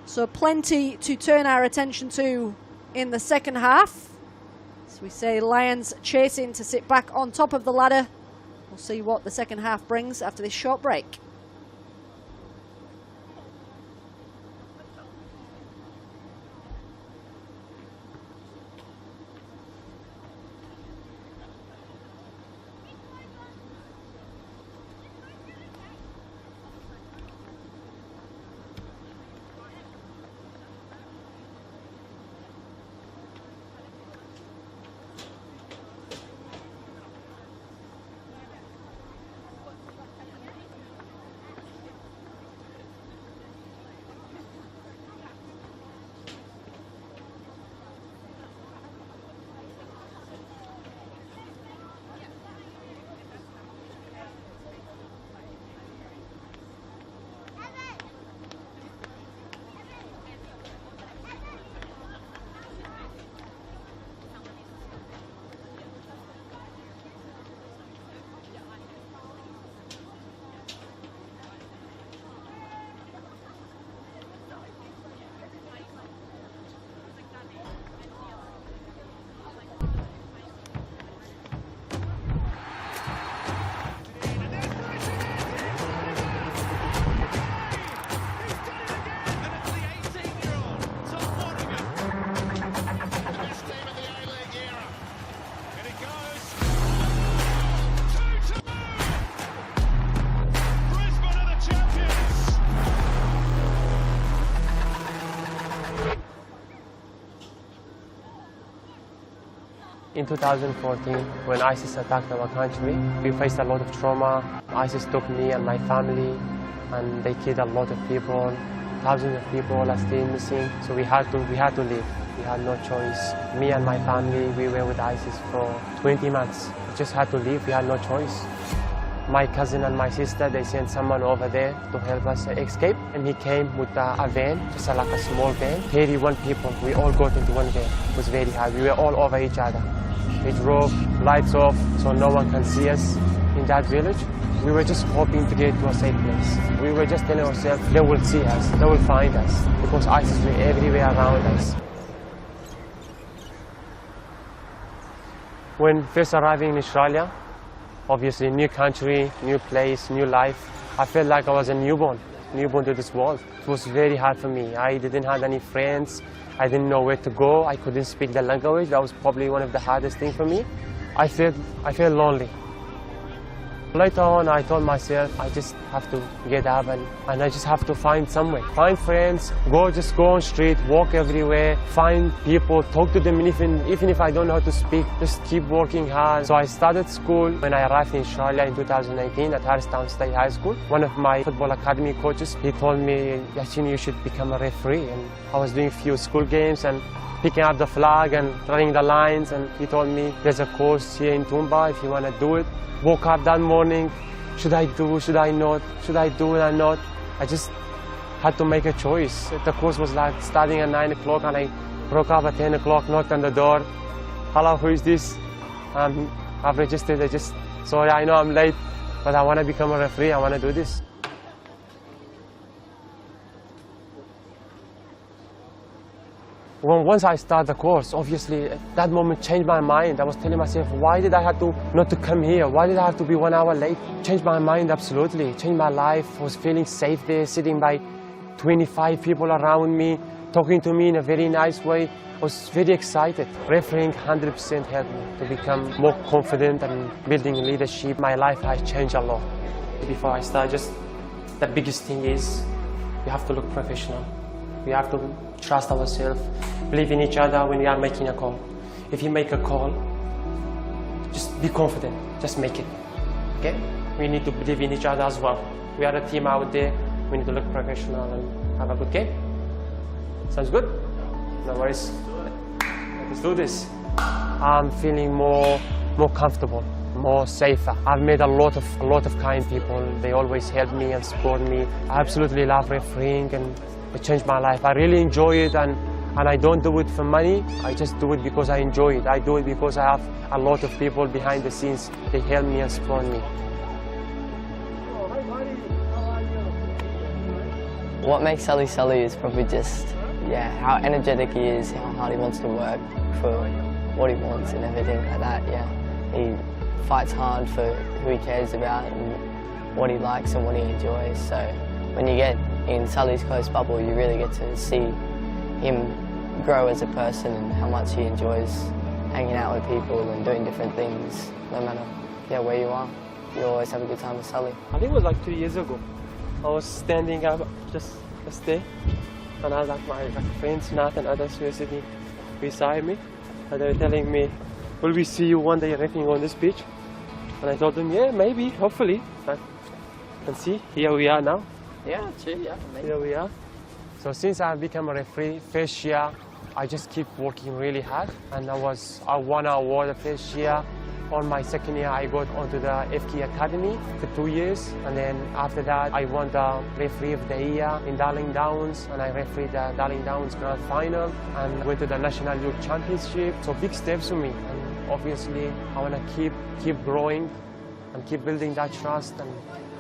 So plenty to turn our attention to in the second half. As we say, Lions chasing to sit back on top of the ladder. We'll see what the second half brings after this short break. In 2014, when ISIS attacked our country, we faced a lot of trauma. ISIS took me and my family, and they killed a lot of people. Thousands of people are still missing, so we had to leave. We had no choice. Me and my family, we were with ISIS for 20 months. We just had to leave, we had no choice. My cousin and my sister, they sent someone over there to help us escape, and he came with a van, just like a small van. 31 people, we all got into one van. It was very hard, we were all over each other. We drove lights off so no one can see us in that village. We were just hoping to get to a safe place. We were just telling ourselves, they will see us, they will find us, because ISIS were everywhere around us. When first arriving in Australia, obviously new country, new place, new life, I felt like I was a newborn to this world. It was very hard for me. I didn't have any friends. I didn't know where to go. I couldn't speak the language. That was probably one of the hardest things for me. I felt lonely. Later on, I told myself, I just have to get up and I just have to find somewhere. Find friends, just go on street, walk everywhere, find people, talk to them, and even if I don't know how to speak, just keep working hard. So I started school when I arrived in Australia in 2018 at Harristown State High School. One of my football academy coaches, he told me, Yashin, you should become a referee. And I was doing a few school games and picking up the flag and running the lines, and he told me, there's a course here in Toomba if you want to do it. Woke up that morning, should I do, should I not, should I do it or not? I just had to make a choice. The course was like starting at 9 o'clock and I broke up at 10 o'clock, knocked on the door. Hello, who is this? I've registered, sorry, I know I'm late, but I want to become a referee, I want to do this. Once I started the course, obviously, that moment changed my mind. I was telling myself, why did I have to not to come here? Why did I have to be 1 hour late? Changed my mind, absolutely. Changed my life. I was feeling safe there, sitting by 25 people around me, talking to me in a very nice way. I was very excited. Refereeing 100% helped me to become more confident and building leadership. My life has changed a lot. Before I start, the biggest thing is you have to look professional. We have to trust ourselves, believe in each other when we are making a call. If you make a call, just be confident, just make it, okay? We need to believe in each other as well. We are a team out there, we need to look professional and have a good game. Sounds good? No worries. Let's do this. I'm feeling more comfortable, more safer. I've met a lot of kind people. They always help me and support me. I absolutely love refereeing and it changed my life. I really enjoy it and I don't do it for money. I just do it because I enjoy it. I do it because I have a lot of people behind the scenes. They help me and support me. What makes Sully Sully is probably just, how energetic he is, how hard he wants to work for what he wants and everything like that, He fights hard for who he cares about and what he likes and what he enjoys. So when you get in Sully's close bubble, you really get to see him grow as a person and how much he enjoys hanging out with people and doing different things, no matter where you are. You always have a good time with Sully. I think it was like 2 years ago. I was standing up just there, and I was like my friends, Nat and others were sitting beside me, and they were telling me, will we see you one day refereeing on this pitch? And I told them, yeah, maybe, hopefully. And see, here we are now. Yeah, maybe. Here we are. So since I've become a referee, first year, I just keep working really hard. And I won an award the first year. On my second year, I got onto the FK Academy for 2 years. And then after that, I won the referee of the year in Darling Downs. And I refereed the Darling Downs Grand Final and went to the National Youth Championship. So big steps for me. And obviously, I want to keep growing and keep building that trust. And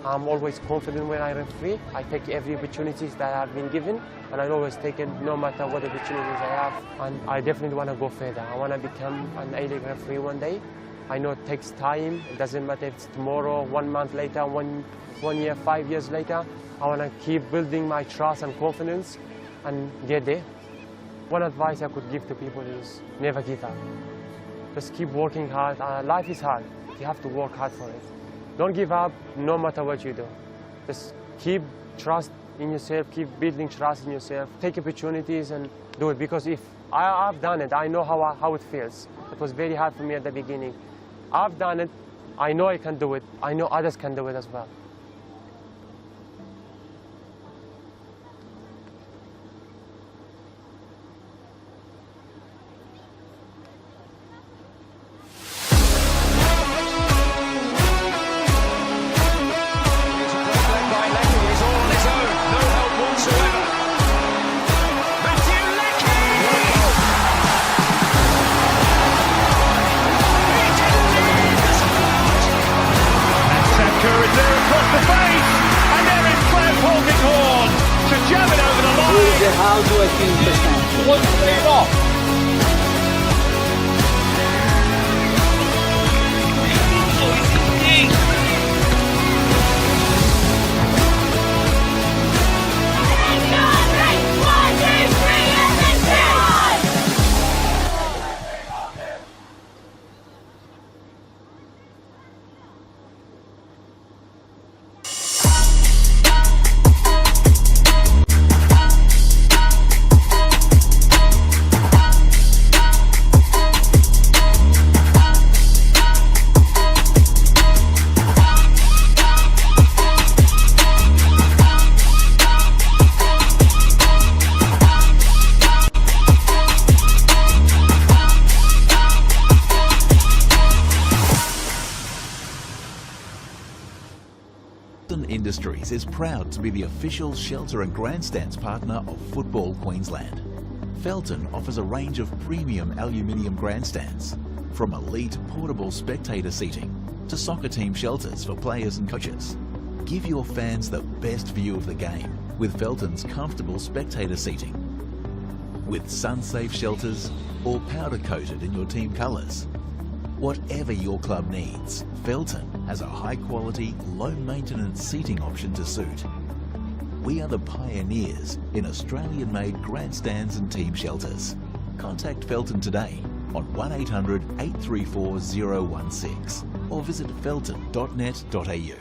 I'm always confident when I referee. I take every opportunities that I've been given, and I always take it no matter what opportunities I have. And I definitely want to go further. I want to become an A-League referee one day. I know it takes time. It doesn't matter if it's tomorrow, 1 month later, one year, 5 years later. I want to keep building my trust and confidence and get there. One advice I could give to people is never give up. Just keep working hard. Life is hard. You have to work hard for it. Don't give up no matter what you do. Just keep trust in yourself, keep building trust in yourself. Take opportunities and do it, because if I've done it, I know how it feels. It was very hard for me at the beginning. I've done it, I know I can do it, I know others can do it as well. Curry How do I feel first time? What's it off? Industries is proud to be the official shelter and grandstands partner of Football Queensland. Felton offers a range of premium aluminium grandstands, from elite portable spectator seating to soccer team shelters for players and coaches. Give your fans the best view of the game with Felton's comfortable spectator seating. With sun-safe shelters or powder-coated in your team colours. Whatever your club needs, Felton has a high-quality, low-maintenance seating option to suit. We are the pioneers in Australian-made grandstands and team shelters. Contact Felton today on 1800 834 016 or visit felton.net.au.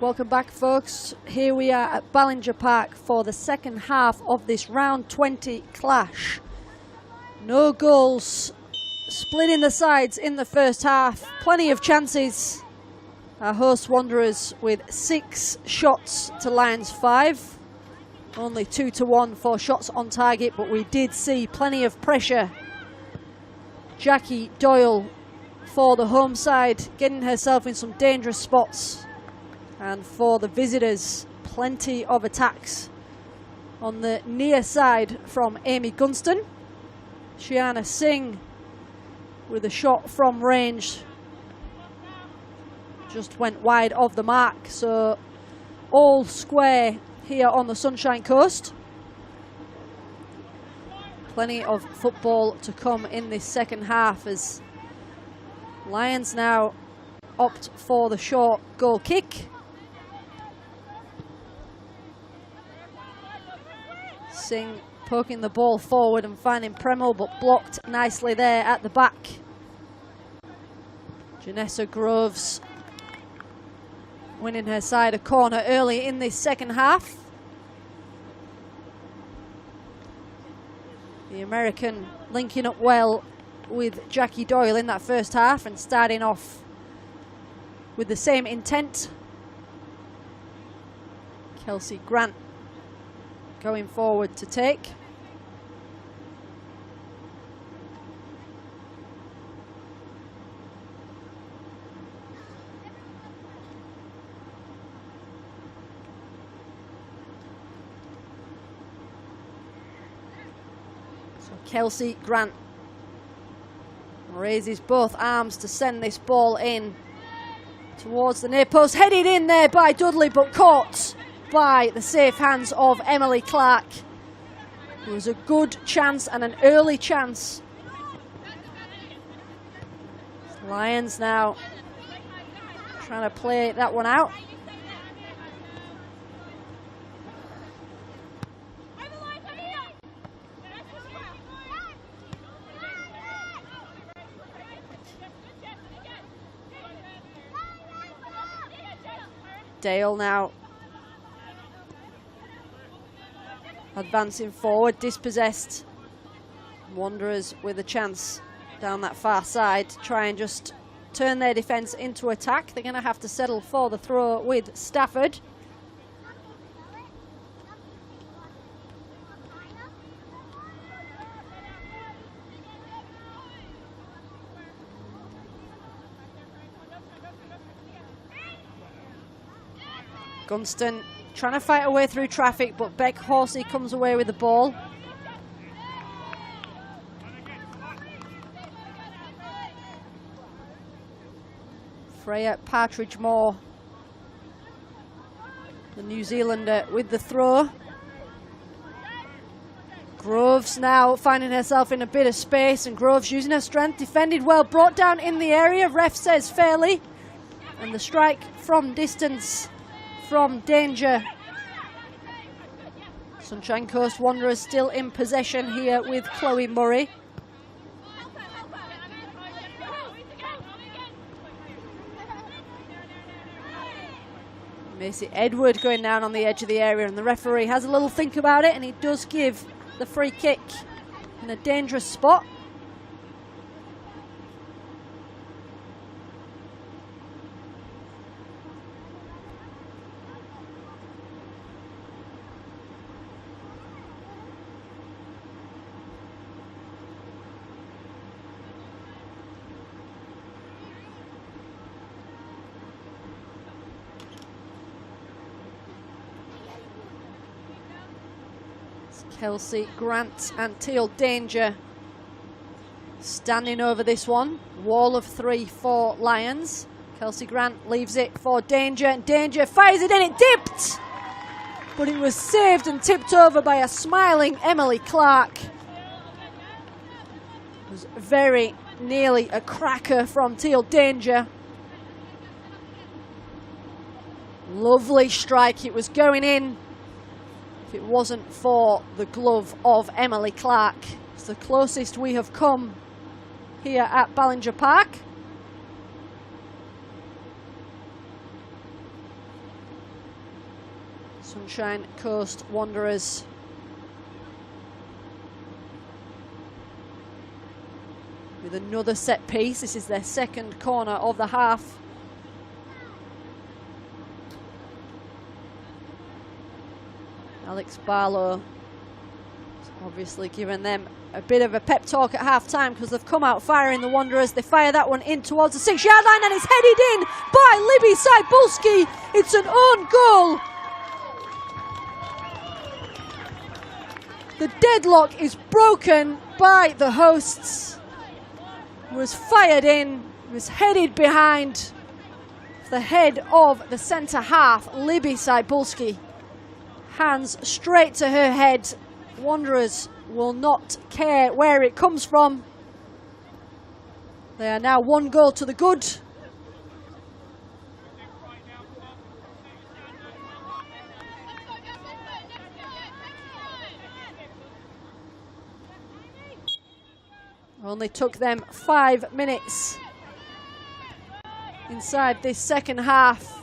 Welcome back, folks. Here we are at Ballinger Park for the second half of this round 20 clash. No goals, splitting the sides in the first half. Plenty of chances. Our host Wanderers with 6 shots to Lions 5. Only 2-1 for shots on target, but we did see plenty of pressure. Jackie Doyle for the home side, getting herself in some dangerous spots. And for the visitors, plenty of attacks on the near side from Amy Gunston. Shiana Singh with a shot from range. Just went wide of the mark, so all square here on the Sunshine Coast. Plenty of football to come in this second half as Lions now opt for the short goal kick. Singh poking the ball forward and finding Premel, but blocked nicely there at the back. Janessa Groves winning her side a corner early in this second half. The American linking up well with Jackie Doyle in that first half and starting off with the same intent. Kelsey Grant going forward to take. So Kelsey Grant raises both arms to send this ball in towards the near post. Headed in there by Dudley, but caught by the safe hands of Emily Clark. It was a good chance and an early chance. Lions now trying to play that one out. Dale now advancing forward, dispossessed. Wanderers with a chance down that far side to try and just turn their defence into attack. They're going to have to settle for the throw with Stafford. Gunston trying to fight her way through traffic, but Beck Horsey comes away with the ball. Freya Partridge-Moore, the New Zealander, with the throw. Groves now finding herself in a bit of space, and Groves using her strength, defended well, brought down in the area, ref says fairly. And the strike from distance from danger. Sunshine Coast Wanderers still in possession here with Chloe Murray. Macy Edward going down on the edge of the area, and the referee has a little think about it, and he does give the free kick in a dangerous spot. Kelsey Grant and Teal Danger standing over this one. Wall of 3 for Lions. Kelsey Grant leaves it for Danger, and Danger fires it in. It dipped, but it was saved and tipped over by a smiling Emily Clark. It was very nearly a cracker from Teal Danger. Lovely strike. It was going in if it wasn't for the glove of Emily Clark. It's the closest we have come here at Ballinger Park. Sunshine Coast Wanderers with another set piece. This is their second corner of the half. Alex Barlow has obviously given them a bit of a pep talk at half time because they've come out firing, the Wanderers. They fire that one in towards the 6-yard line and it's headed in by Libby Cybulski. It's an own goal. The deadlock is broken by the hosts. It was fired in, it was headed behind the head of the centre half, Libby Cybulski. Hands straight to her head. Wanderers will not care where it comes from. They are now 1 goal to the good. Only took them 5 minutes inside this second half.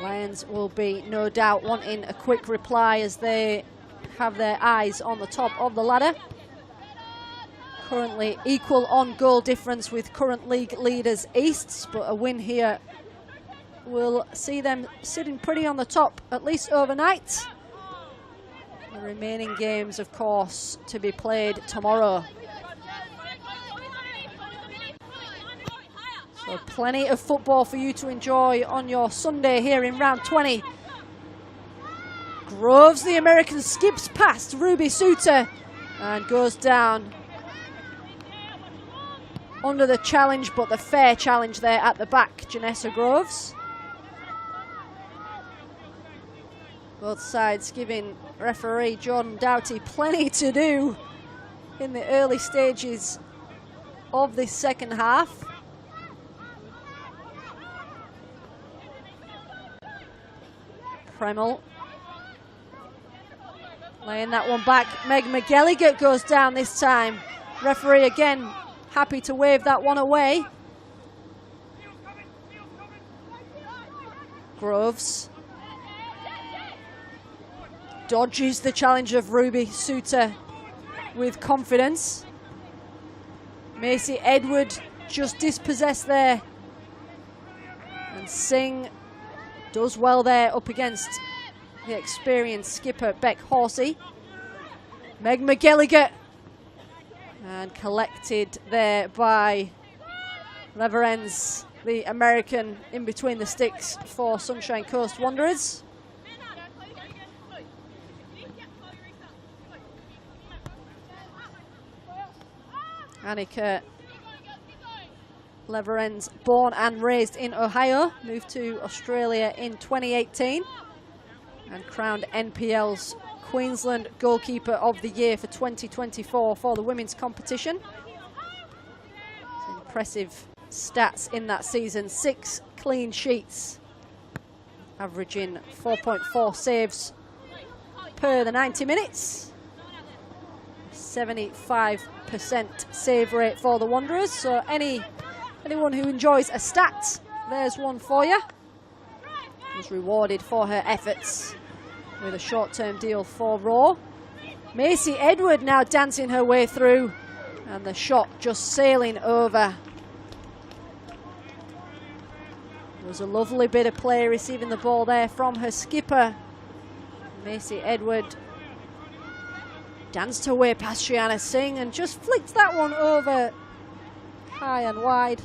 Lions will be no doubt wanting a quick reply as they have their eyes on the top of the ladder. Currently equal on goal difference with current league leaders Easts, but a win here will see them sitting pretty on the top, at least overnight. The remaining games, of course, to be played tomorrow. So plenty of football for you to enjoy on your Sunday here in round 20. Groves, the American, skips past Ruby Suter and goes down under the challenge, but the fair challenge there at the back, Janessa Groves. Both sides giving referee Jordan Doughty plenty to do in the early stages of this second half. Premel laying that one back. Meg McGilligan goes down this time. Referee again happy to wave that one away. Groves dodges the challenge of Ruby Suter with confidence. Macy Edward just dispossessed there. And Singh does well there up against the experienced skipper Beck Horsey. Meg McGilligan. And collected there by Leverens, the American, in between the sticks for Sunshine Coast Wanderers. Annika Leverens, born and raised in Ohio, moved to Australia in 2018 and crowned NPL's Queensland Goalkeeper of the Year for 2024 for the women's competition. Some impressive stats in that season. 6 clean sheets, averaging 4.4 saves per the 90 minutes. 75% save rate for the Wanderers. So anyone who enjoys a stat, there's one for you. Was rewarded for her efforts with a short-term deal for Raw. Macy Edward now dancing her way through, and the shot just sailing over. It was a lovely bit of play receiving the ball there from her skipper. Macy Edward danced her way past Shiana Singh and just flicked that one over high and wide.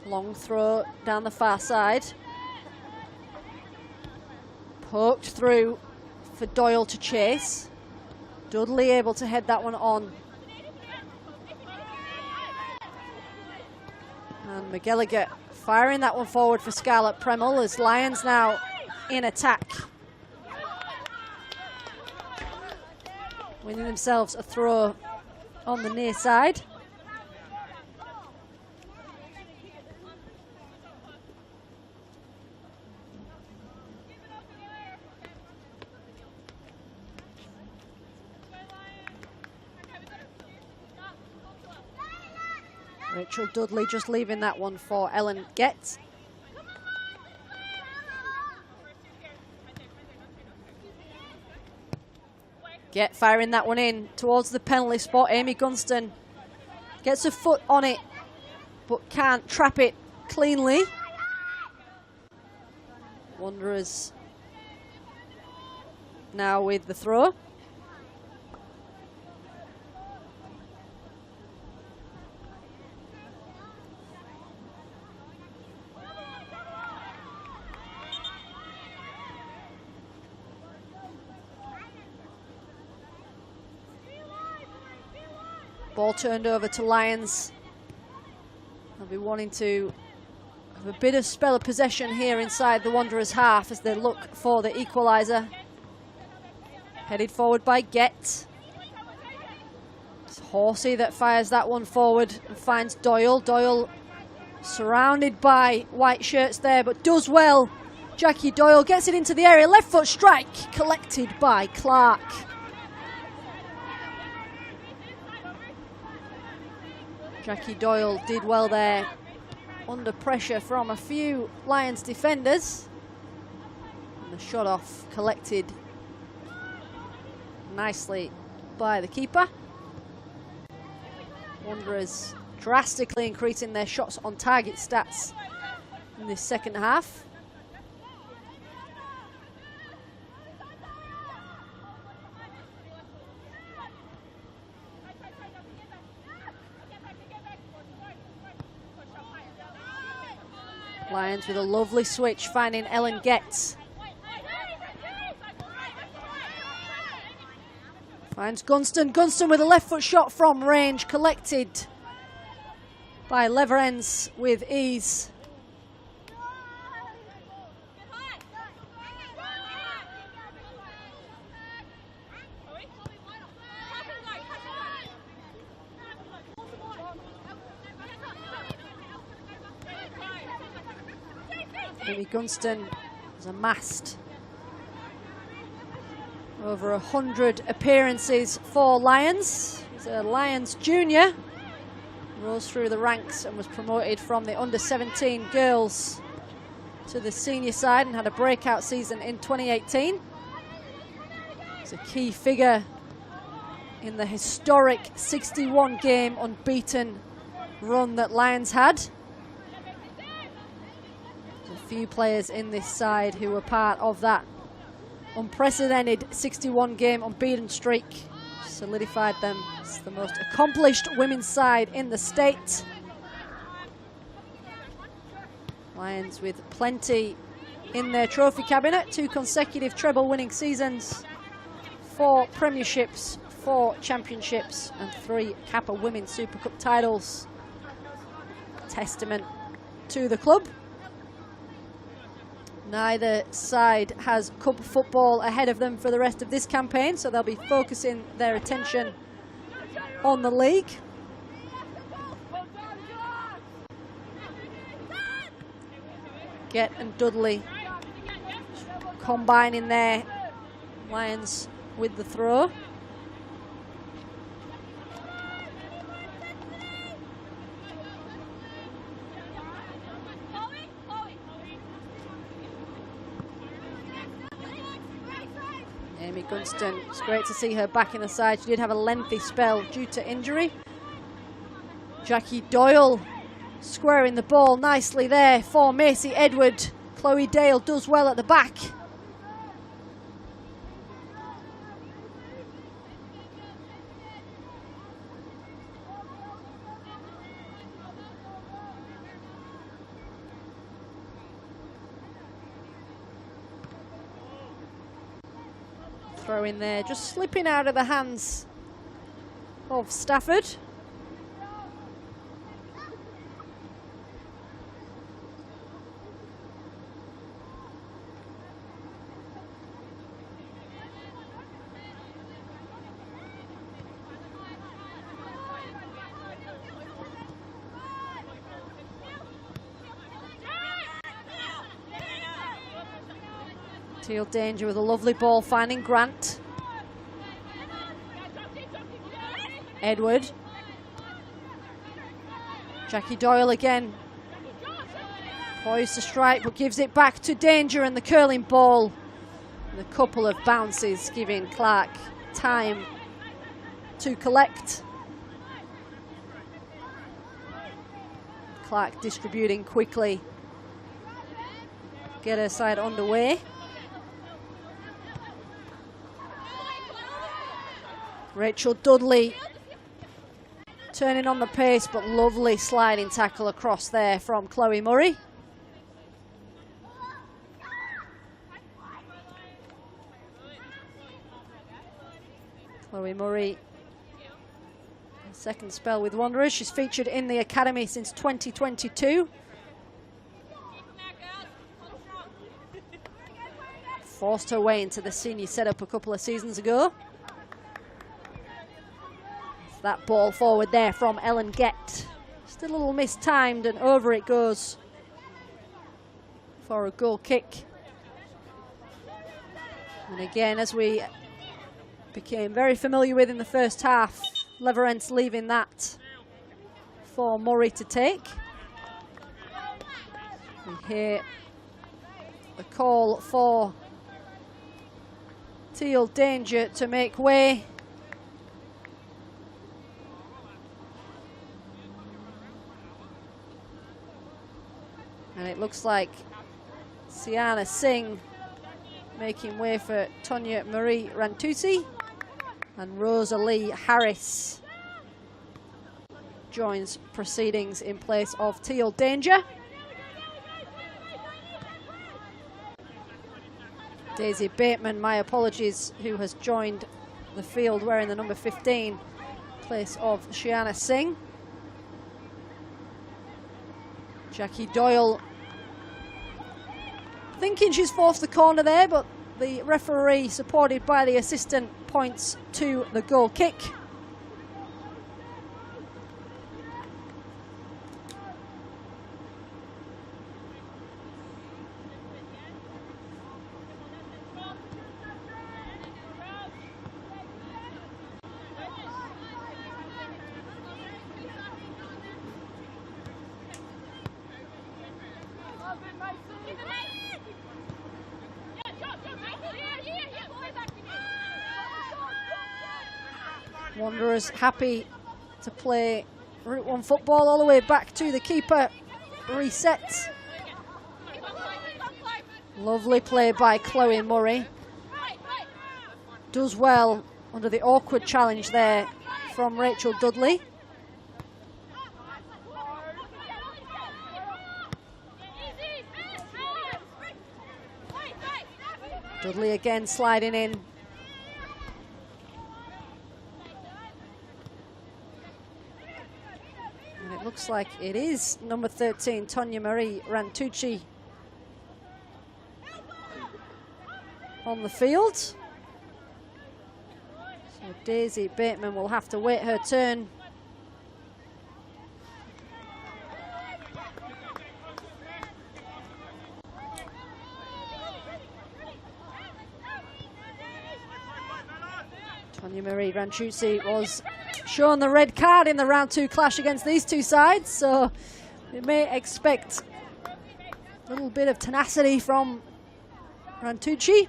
Long throw down the far side. Poked through for Doyle to chase. Dudley able to head that one on. And McGilligan firing that one forward for Scarlett Premel as Lions now in attack. Winning themselves a throw on the near side. Rachel Dudley just leaving that one for Ellen Getz. Get firing that one in towards the penalty spot. Amy Gunston gets her foot on it, but can't trap it cleanly. Wanderers now with the throw. Ball turned over to Lions. They'll be wanting to have a bit of spell of possession here inside the Wanderers' half as they look for the equaliser. Headed forward by Get. It's Horsey that fires that one forward and finds Doyle. Doyle surrounded by white shirts there, but does well. Jackie Doyle gets it into the area. Left foot strike collected by Clark. Jackie Doyle did well there, under pressure from a few Lions defenders. And the shot off collected nicely by the keeper. Wanderers drastically increasing their shots on target stats in this second half. Lions with a lovely switch, finding Ellen Getz. Finds Gunston. Gunston with a left foot shot from range, collected by Leverens with ease. Amy Gunston has amassed over 100 appearances for Lions. He's a Lions junior, rose through the ranks and was promoted from the under-17 girls to the senior side and had a breakout season in 2018. He's a key figure in the historic 61-game unbeaten run that Lions had. A few players in this side who were part of that unprecedented 61-game unbeaten streak, solidified them as the most accomplished women's side in the state. Lions with plenty in their trophy cabinet, 2 consecutive treble winning seasons, 4 premierships, 4 championships and 3 Kappa Women's Super Cup titles. Testament to the club. Neither side has cup football ahead of them for the rest of this campaign, so they'll be focusing their attention on the league. Get and Dudley combining there. Lions with the throw. Amy Gunston, it's great to see her back in the side. She did have a lengthy spell due to injury. Jackie Doyle squaring the ball nicely there for Macy Edward. Chloe Dale does well at the back. Throw in there, just slipping out of the hands of Stafford. Teal Danger with a lovely ball, finding Grant. Edward. Jackie Doyle again. Poised to strike, but gives it back to Danger, and the curling ball. And a couple of bounces giving Clark time to collect. Clark distributing quickly. Get her side underway. Rachel Dudley turning on the pace, but lovely sliding tackle across there from Chloe Murray. Chloe Murray, second spell with Wanderers. She's featured in the academy since 2022. Forced her way into the senior setup a couple of seasons ago. That ball forward there from Ellen Gett. Just a little mistimed, and over it goes for a goal kick. And again, as we became very familiar with in the first half, Leverance leaving that for Murray to take. We hear the call for Teal Danger to make way. And it looks like Sienna Singh making way for Tonya Marie Rantusi, and Rosalie Harris joins proceedings in place of Teal Danger. Daisy Bateman, my apologies, who has joined the field wearing the number 15 in place of Sienna Singh. Jackie Doyle thinking she's forced the corner there, but the referee, supported by the assistant, points to the goal kick. Wanderers happy to play Route 1 football all the way back to the keeper reset. Lovely play by Chloe Murray. Does well under the awkward challenge there from Rachel Dudley. Dudley again sliding in. And it looks like it is number 13, Tonya Marie Rantucci, on the field. So Daisy Bateman will have to wait her turn. Tonya Marie Rantucci was shown the red card in the round 2 clash against these two sides, so we may expect a little bit of tenacity from Rantucci.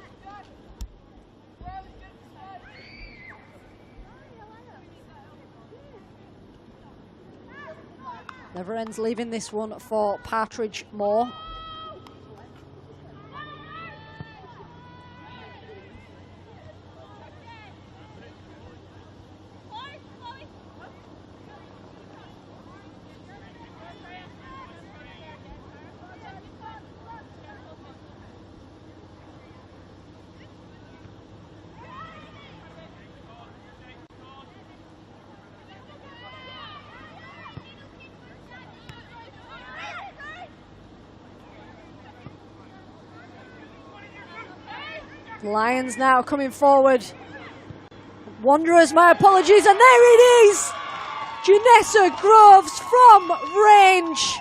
Leverends leaving this one for Partridge Moore. Lions now coming forward. Wanderers, my apologies, and there it is! Janessa Groves from range.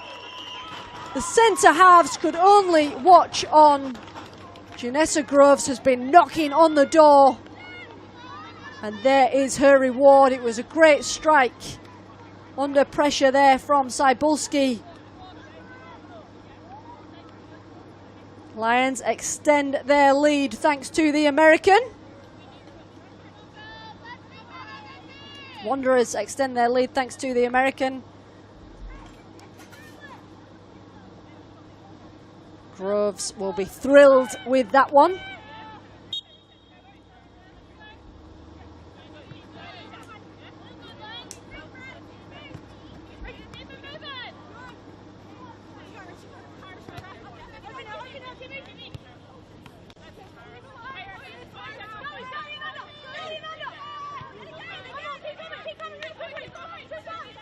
The centre halves could only watch on. Janessa Groves has been knocking on the door. And there is her reward. It was a great strike under pressure there from Cybulski. Lions extend their lead thanks to the American. Wanderers extend their lead thanks to the American. Groves will be thrilled with that one.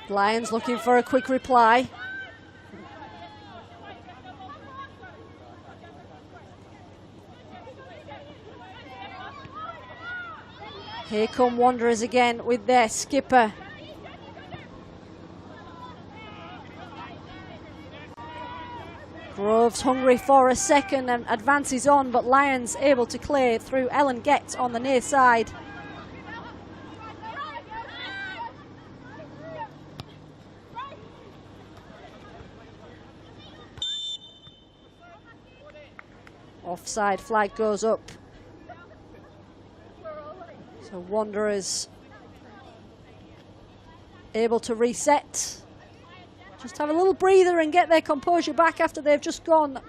Lions looking for a quick reply. Here come Wanderers again with their skipper. Groves hungry for a second and advances on, but Lions able to clear through Ellen Getz on the near side. Offside flag goes up. So Wanderers able to reset. Just have a little breather and get their composure back after they've just gone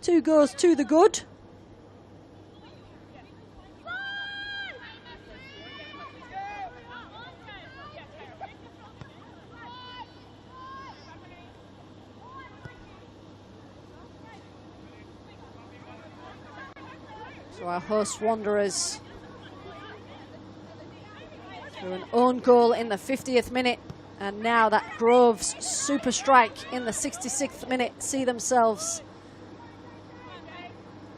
2 goes to the good. So our host Wanderers through an own goal in the 50th minute, and now that Groves super strike in the 66th minute see themselves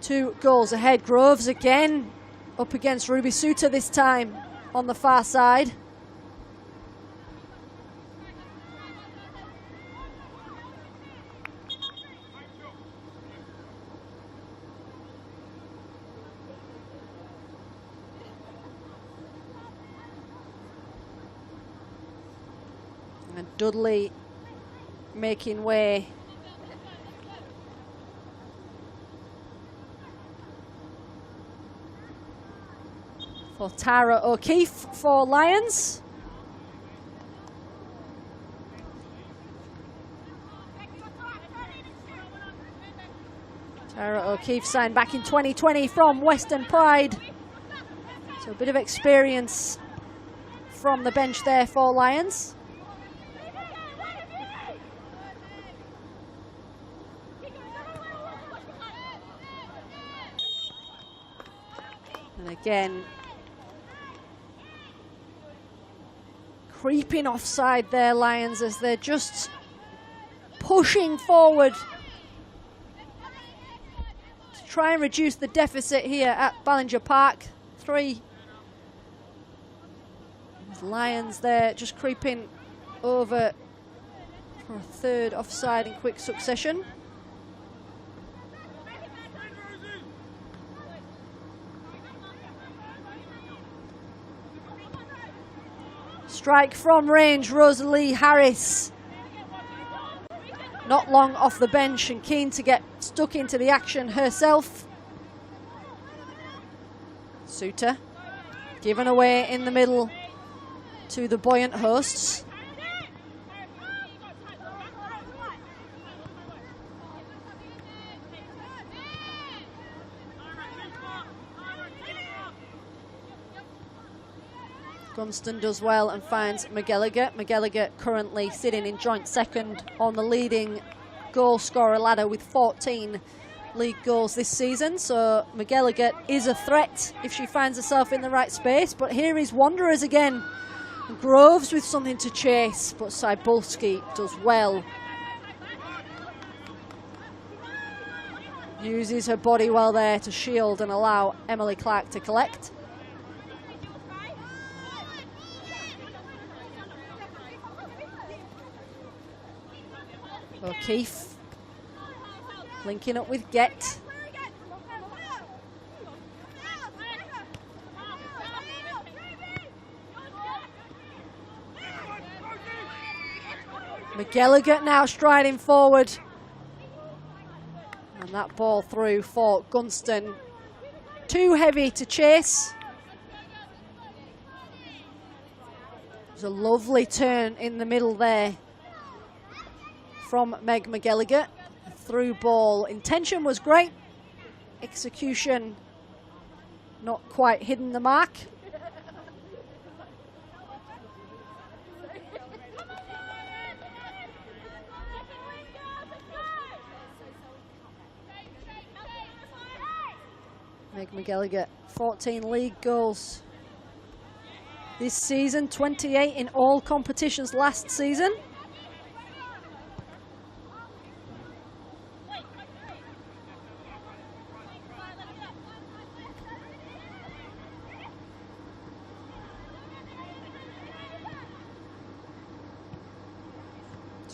2 goals ahead. Groves again up against Ruby Suter, this time on the far side. And Dudley making way. For Tara O'Keefe for Lions. Tara O'Keefe signed back in 2020 from Western Pride. So a bit of experience from the bench there for Lions. And again, creeping offside there, Lions, as they're just pushing forward to try and reduce the deficit here at Ballinger Park. 3. Lions there just creeping over for a 3rd offside in quick succession. Strike from range, Rosalie Harris. Not long off the bench and keen to get stuck into the action herself. Suter given away in the middle to the buoyant hosts. Gunston does well and finds McGilligan. McGilligan currently sitting in joint 2nd on the leading goal scorer ladder with 14 league goals this season. So McGilligan is a threat if she finds herself in the right space. But here is Wanderers again. Groves with something to chase, but Cybulski does well. Uses her body well there to shield and allow Emily Clark to collect. O'Keefe linking up with Get. McGilligan now striding forward. And that ball through for Gunston. Too heavy to chase. It was a lovely turn in the middle there from Meg McGilligan. Through ball. Intention was great. Execution not quite hitting the mark. Meg McGilligan, 14 league goals this season, 28 in all competitions last season.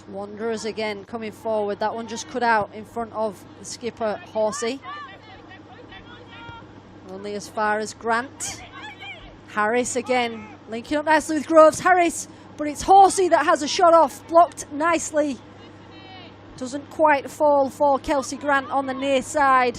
Wanderers again coming forward. That one just cut out in front of the skipper, Horsey. Only as far as Grant. Harris again, linking up nicely with Groves. Harris, but it's Horsey that has a shot off. Blocked nicely. Doesn't quite fall for Kelsey Grant on the near side.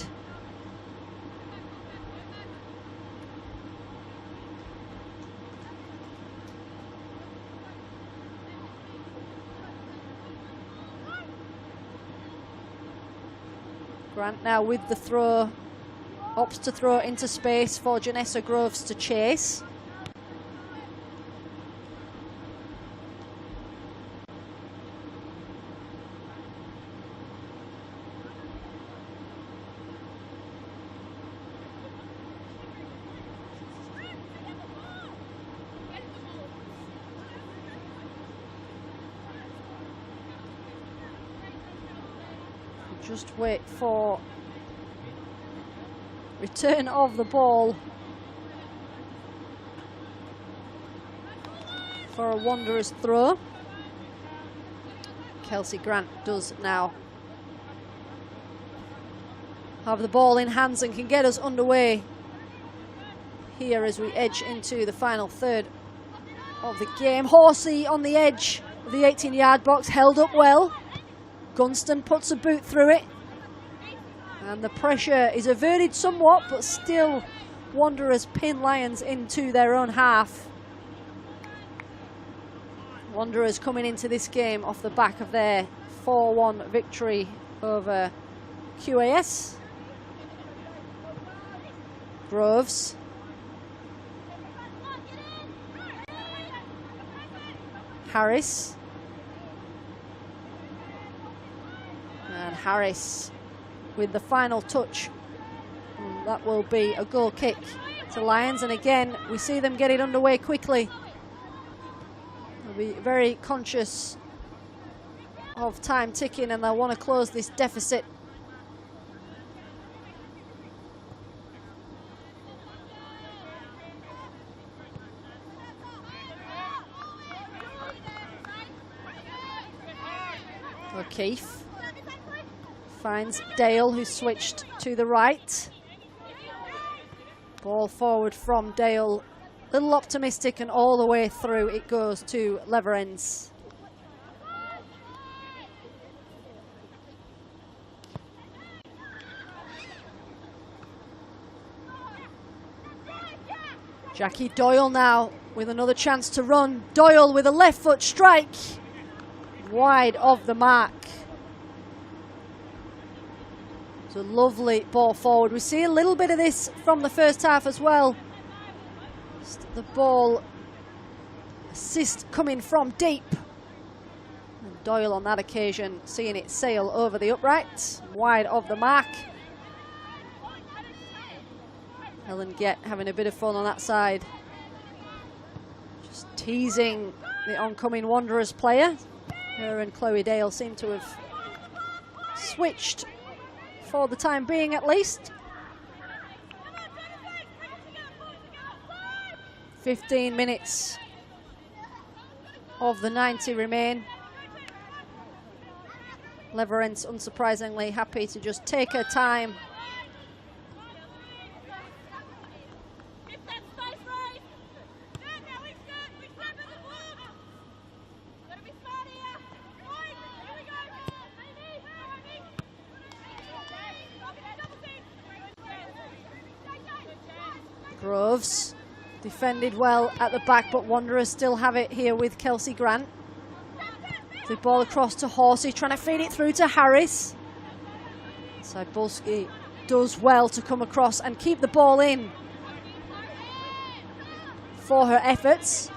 Grant now with the throw, opts to throw into space for Janessa Groves to chase. Just wait for return of the ball for a Wanderers throw. Kelsey Grant does now have the ball in hands and can get us underway here as we edge into the final third of the game. Horsey on the edge of the 18-yard box, held up well. Gunston puts a boot through it, and the pressure is averted somewhat, but still Wanderers pin Lions into their own half. Wanderers coming into this game off the back of their 4-1 victory over QAS. Groves. Harris. And Harris with the final touch. And that will be a goal kick to Lions. And again, we see them get it underway quickly. They'll be very conscious of time ticking, and they'll want to close this deficit. O'Keefe finds Dale, who switched to the right. Ball forward from Dale, a little optimistic, and all the way through it goes to Leverens. Jackie Doyle now with another chance to run. Doyle with a left foot strike, wide of the mark. It's a lovely ball forward. We see a little bit of this from the first half as well. Just the ball assist coming from deep. And Doyle on that occasion seeing it sail over the upright, wide of the mark. Helen Gett having a bit of fun on that side. Just teasing the oncoming Wanderers player. Her and Chloe Dale seem to have switched for the time being at least. 15 minutes of the 90 remain. Leverance, unsurprisingly, happy to just take her time. Groves defended well at the back, but Wanderers still have it here with Kelsey Grant. The ball across to Horsey, trying to feed it through to Harris. Cybulski does well to come across and keep the ball in for her efforts.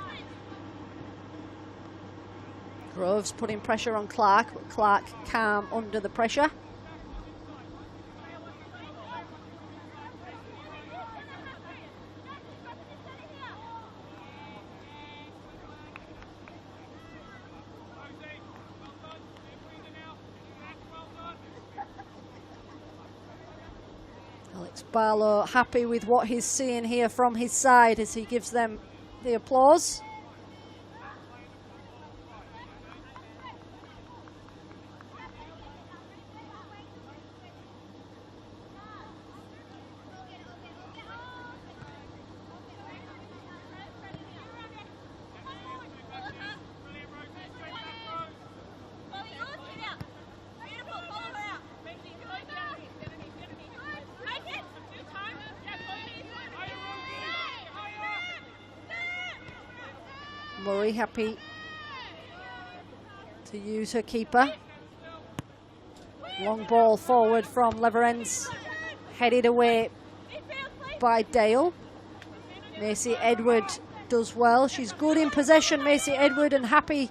Groves putting pressure on Clark, but Clark calm under the pressure. Alex Barlow happy with what he's seeing here from his side as he gives them the applause. Murray happy to use her keeper. Long ball forward from Leverance, headed away by Dale. Macy Edward does well. She's good in possession, Macy Edward, and happy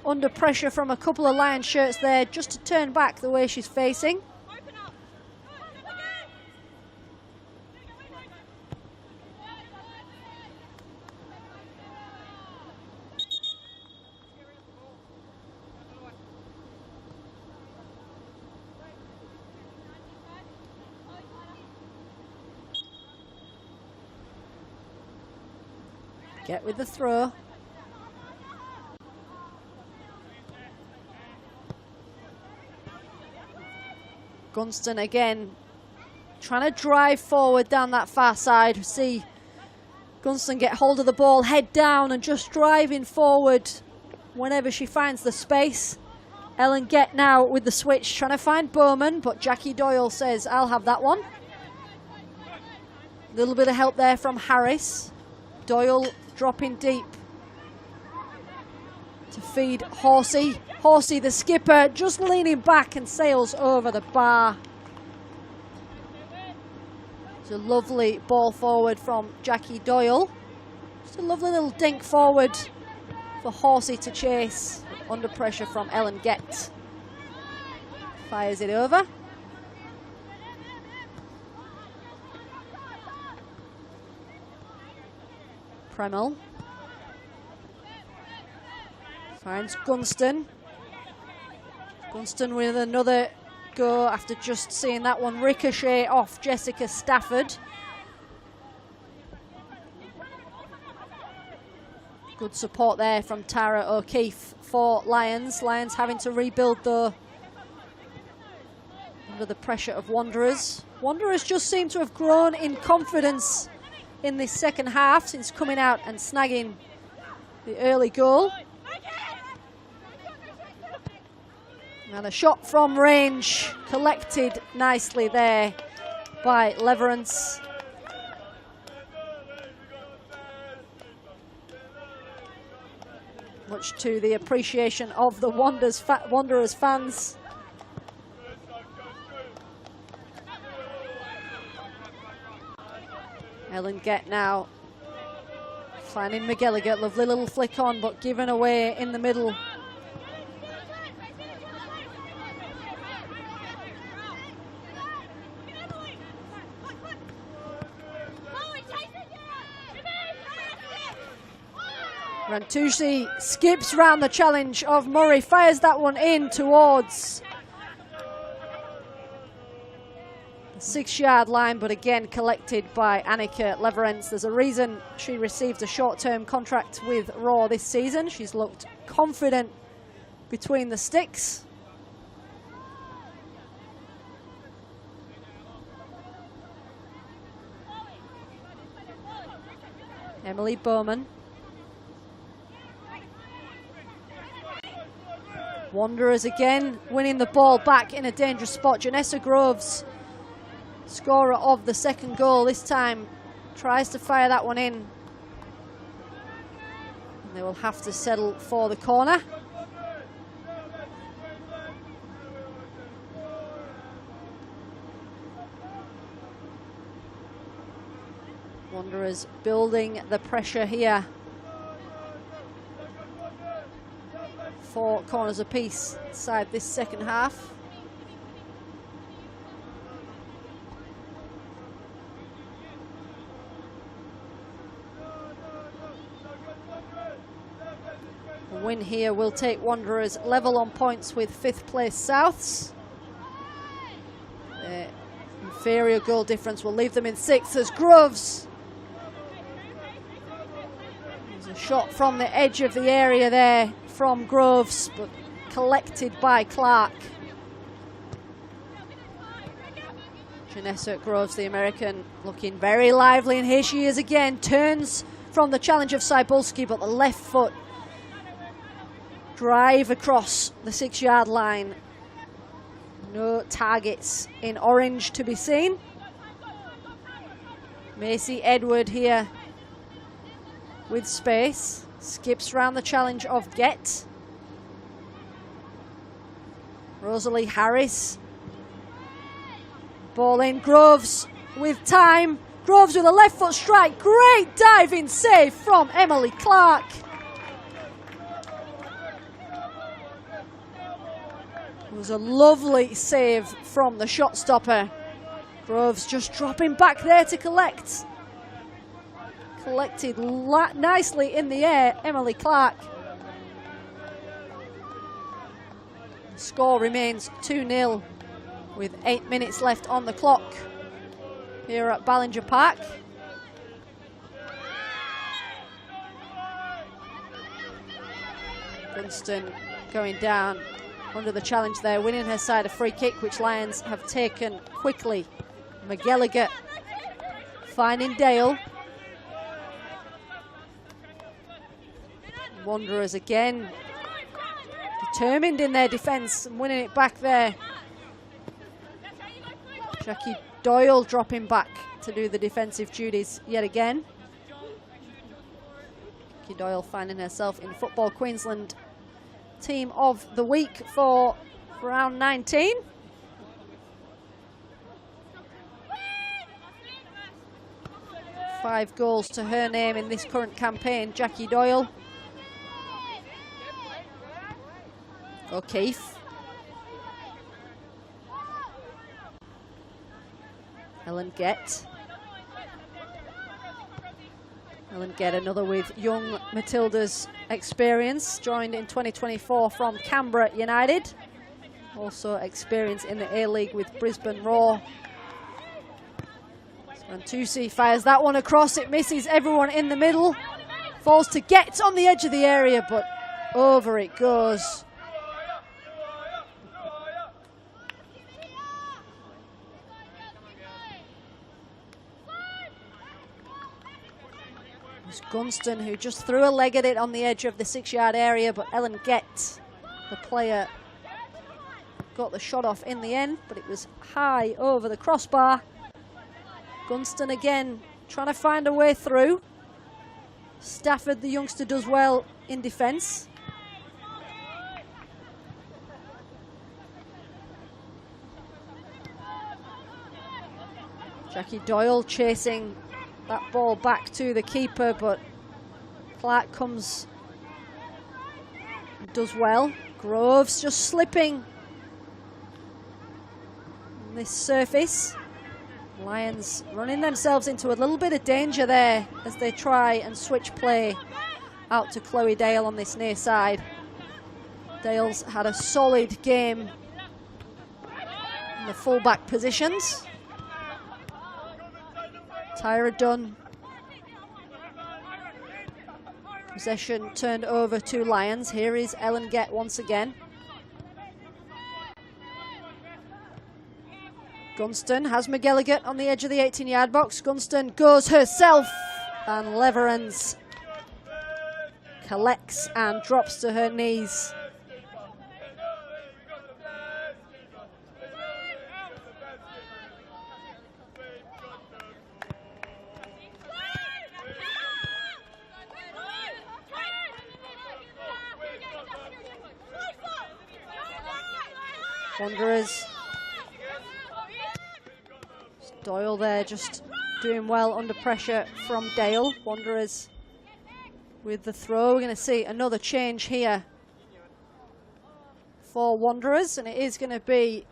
under pressure from a couple of Lion shirts there just to turn back the way she's facing. Get with the throw. Gunston again trying to drive forward down that far side. See Gunston get hold of the ball, head down, and just driving forward whenever she finds the space. Ellen Gett now with the switch, trying to find Bowman, but Jackie Doyle says, I'll have that one. A little bit of help there from Harris. Doyle dropping deep to feed Horsey. Horsey, the skipper, just leaning back and sails over the bar. It's a lovely ball forward from Jackie Doyle. Just a lovely little dink forward for Horsey to chase. Under pressure from Ellen Gett. Fires it over. Premel finds Gunston. Gunston with another go after just seeing that one ricochet off Jessica Stafford. Good support there from Tara O'Keefe for Lions. Lions having to rebuild though under the pressure of Wanderers. Wanderers just seem to have grown in confidence in this second half since coming out and snagging the early goal. And a shot from range collected nicely there by Leverance. Much to the appreciation of the Wanderers fans. Ellen Gett now finding McGilligan. Lovely little flick on, but given away in the middle. Rantucci skips round the challenge of Murray, fires that one in towards 6-yard line, but again collected by Annika Leverens. There's a reason she received a short-term contract with Raw this season. She's looked confident between the sticks. Emily Bowman. Wanderers again winning the ball back in a dangerous spot. Janessa Groves, scorer of the second goal, this time tries to fire that one in. And they will have to settle for the corner. Wanderers building the pressure here. 4 corners apiece inside this second half. A win here will take Wanderers level on points with 5th place Souths. Their inferior goal difference will leave them in 6th as Groves. There's a shot from the edge of the area there from Groves, but collected by Clark. Janessa Groves, the American, looking very lively, and here she is again. Turns from the challenge of Cybulski, but the left foot drive across the 6-yard line. No targets in orange to be seen. Macy Edward here with space. Skips round the challenge of Get. Rosalie Harris. Ball in. Groves with time. Groves with a left foot strike. Great diving save from Emily Clark. It was a lovely save from the shot stopper. Groves just dropping back there to collect. Collected nicely in the air, Emily Clark. The score remains 2-0 with 8 minutes left on the clock here at Ballinger Park. Gunston going down under the challenge there, winning her side a free kick, which Lions have taken quickly. McGilligan finding Dale. Wanderers again determined in their defence and winning it back there. Jackie Doyle dropping back to do the defensive duties yet again. Jackie Doyle finding herself in Football Queensland Team of the Week for round 19. Five goals to her name in this current campaign, Jackie Doyle. O'Keefe. Ellen Gett. Ellen Gett, another with young Matilda's experience, joined in 2024 from Canberra United. Also experience in the A-League with Brisbane Roar. Rantusi fires that one across, it misses everyone in the middle. Falls to Gett on the edge of the area, but over it goes. Gunston, who just threw a leg at it on the edge of the 6-yard area, but Ellen Gett, the player, got the shot off in the end, but it was high over the crossbar. Gunston again trying to find a way through. Stafford, the youngster, does well in defence. Jackie Doyle chasing that ball back to the keeper, but Clark comes and does well. Groves just slipping on this surface. Lions running themselves into a little bit of danger there as they try and switch play out to Chloe Dale on this near side. Dale's had a solid game in the full-back positions. Tyra done. Possession turned over to Lions. Here is Ellen Gett once again. Gunston has McGilligan on the edge of the 18-yard box. Gunston goes herself, and Leverens collects and drops to her knees. Wanderers. Doyle there just doing well under pressure from Dale. Wanderers with the throw. We're going to see another change here for Wanderers, and it is going to be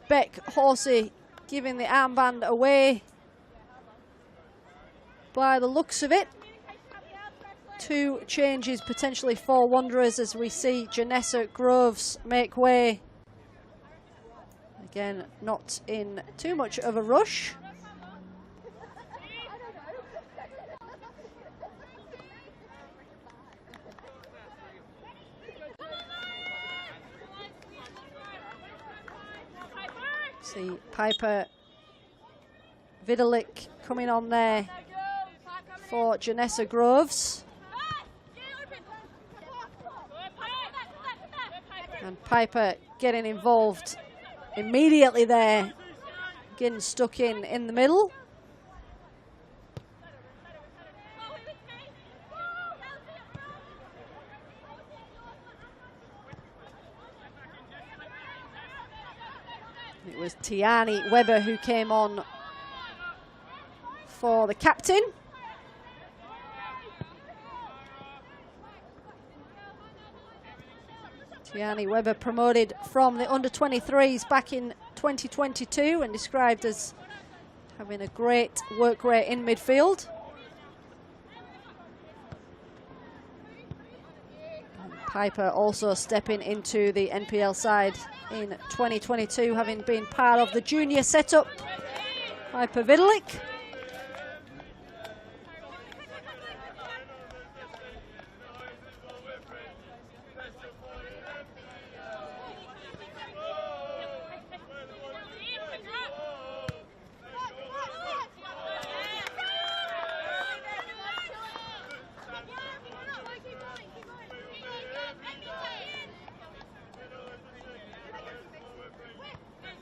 Beck Horsey giving the armband away by the looks of it. 2 changes potentially for Wanderers as we see Janessa Groves make way. Again, not in too much of a rush. See Piper Vidalik coming on there for Janessa Groves. And Piper getting involved immediately there, getting stuck in the middle. It was Tiani Webber who came on for the captain. Tiani Webber promoted from the under-23s back in 2022 and described as having a great work rate in midfield. And Piper also stepping into the NPL side in 2022, having been part of the junior setup. Piper Vidalik.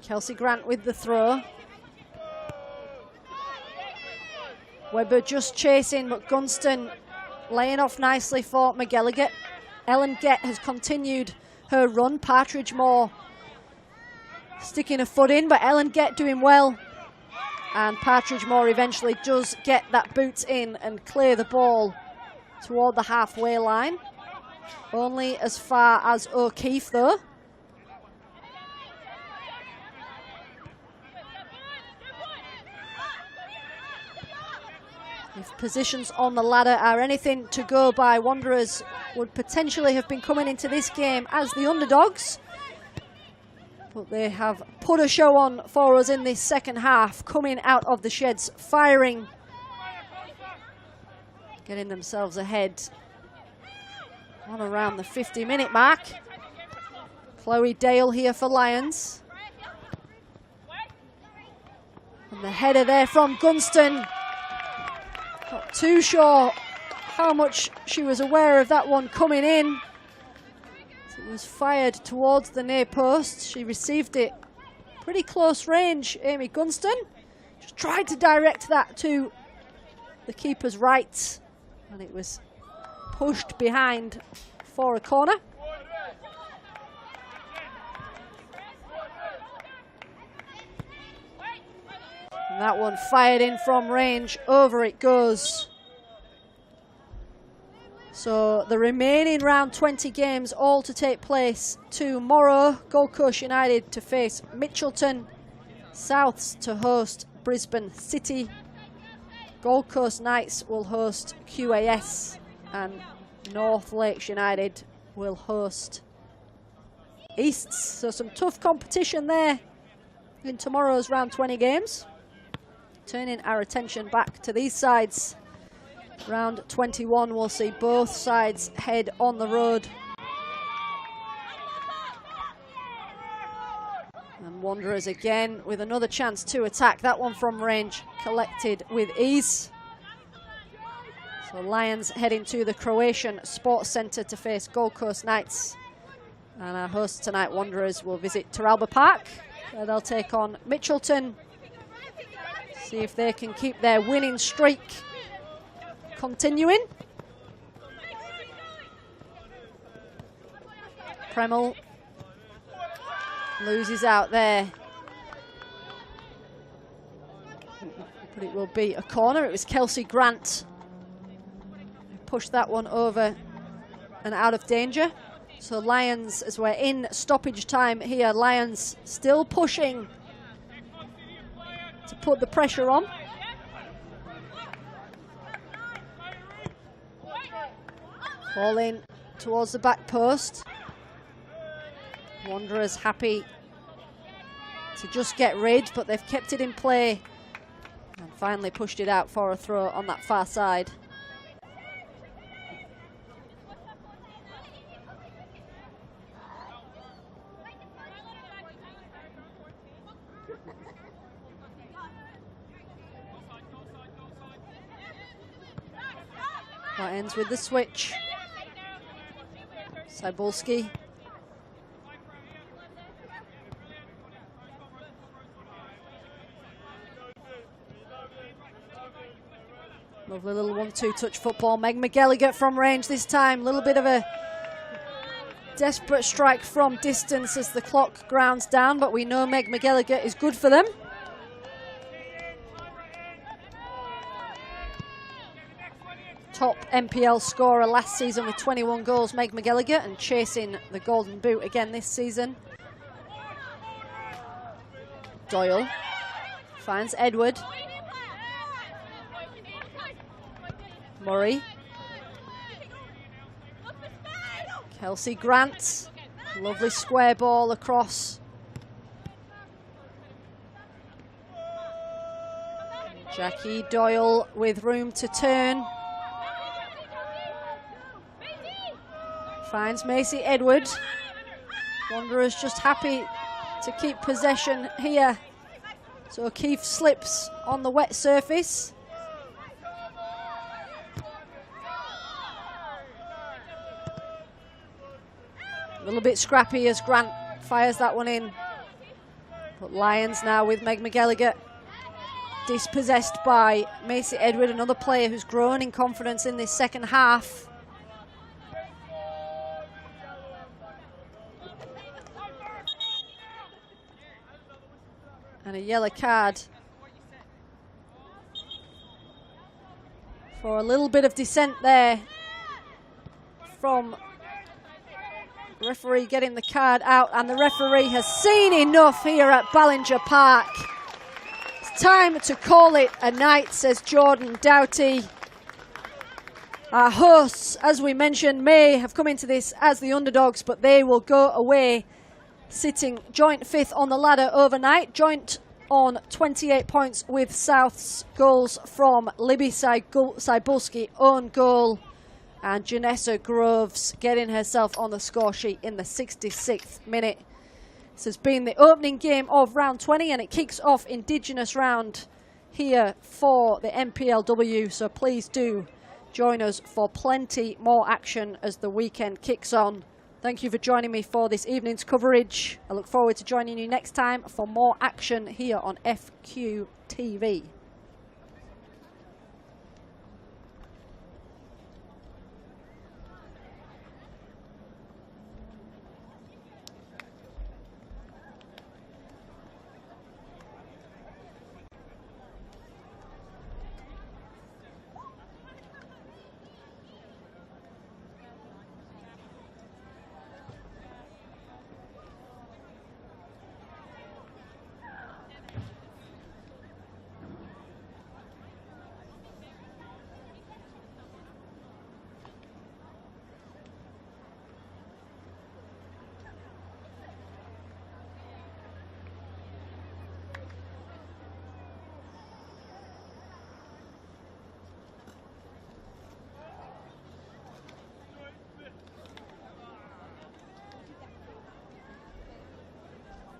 Kelsey Grant with the throw. Webber just chasing, but Gunston laying off nicely for McGilligan. Ellen Gett has continued her run. Partridge Moore sticking a foot in, but Ellen Gett doing well. And Partridge Moore eventually does get that boot in and clear the ball toward the halfway line. Only as far as O'Keefe though. If positions on the ladder are anything to go by, Wanderers would potentially have been coming into this game as the underdogs. But they have put a show on for us in this second half, coming out of the sheds, firing, getting themselves ahead on around the 50-minute mark. Chloe Dale here for Lions. And the header there from Gunston. Not too sure how much she was aware of that one coming in. It was fired towards the near post. She received it pretty close range, Amy Gunston. Just tried to direct that to the keeper's right, and it was pushed behind for a corner. And that one fired in from range, over it goes. So the remaining round 20 games all to take place tomorrow. Gold Coast United to face Mitchelton, Souths to host Brisbane City. Gold Coast Knights will host QAS, and North Lakes United will host Easts. So some tough competition there in tomorrow's round 20 games. turning our attention back to these sides. Round 21, we'll see both sides head on the road. And Wanderers again with another chance to attack. That one from range collected with ease. So Lions heading to the Croatian Sports Centre to face Gold Coast Knights. And our hosts tonight, Wanderers, will visit Teralba Park, where they'll take on Mitchelton. See if they can keep their winning streak continuing. Premel loses out there. But it will be a corner. It was Kelsey Grant who pushed that one over and out of danger. So Lions, as we're in stoppage time here, Lions still pushing to put the pressure on. Ball in towards the back post. Wanderers happy to just get rid, but they've kept it in play and finally pushed it out for a throw on that far side. That ends with the switch. Cybulski. Lovely little 1-2 touch football. Meg McGilligan from range this time. A little bit of a desperate strike from distance as the clock grounds down, but we know Meg McGilligan is good for them. Top NPL scorer last season with 21 goals, Meg McGilligan, and chasing the Golden Boot again this season. Doyle finds Edward. Murray. Kelsey Grant. Lovely square ball across. Jackie Doyle with room to turn. Finds Macy Edward. Wanderers just happy to keep possession here. So O'Keefe slips on the wet surface. A little bit scrappy as Grant fires that one in. But Lions now with Meg McGilligan. Dispossessed by Macy Edward, another player who's grown in confidence in this second half. And a yellow card for a little bit of dissent there from referee getting the card out, and the referee has seen enough here at Ballinger Park. It's time to call it a night, says Jordan Doughty. Our hosts, as we mentioned, may have come into this as the underdogs, but they will go away sitting joint fifth on the ladder overnight, joint on 28 points with South's goals from Libby Cybulski, own goal, and Janessa Groves getting herself on the score sheet in the 66th minute. This has been the opening game of round 20, and it kicks off Indigenous round here for the NPLW, so please do join us for plenty more action as the weekend kicks on. Thank you for joining me for this evening's coverage. I look forward to joining you next time for more action here on FQ TV.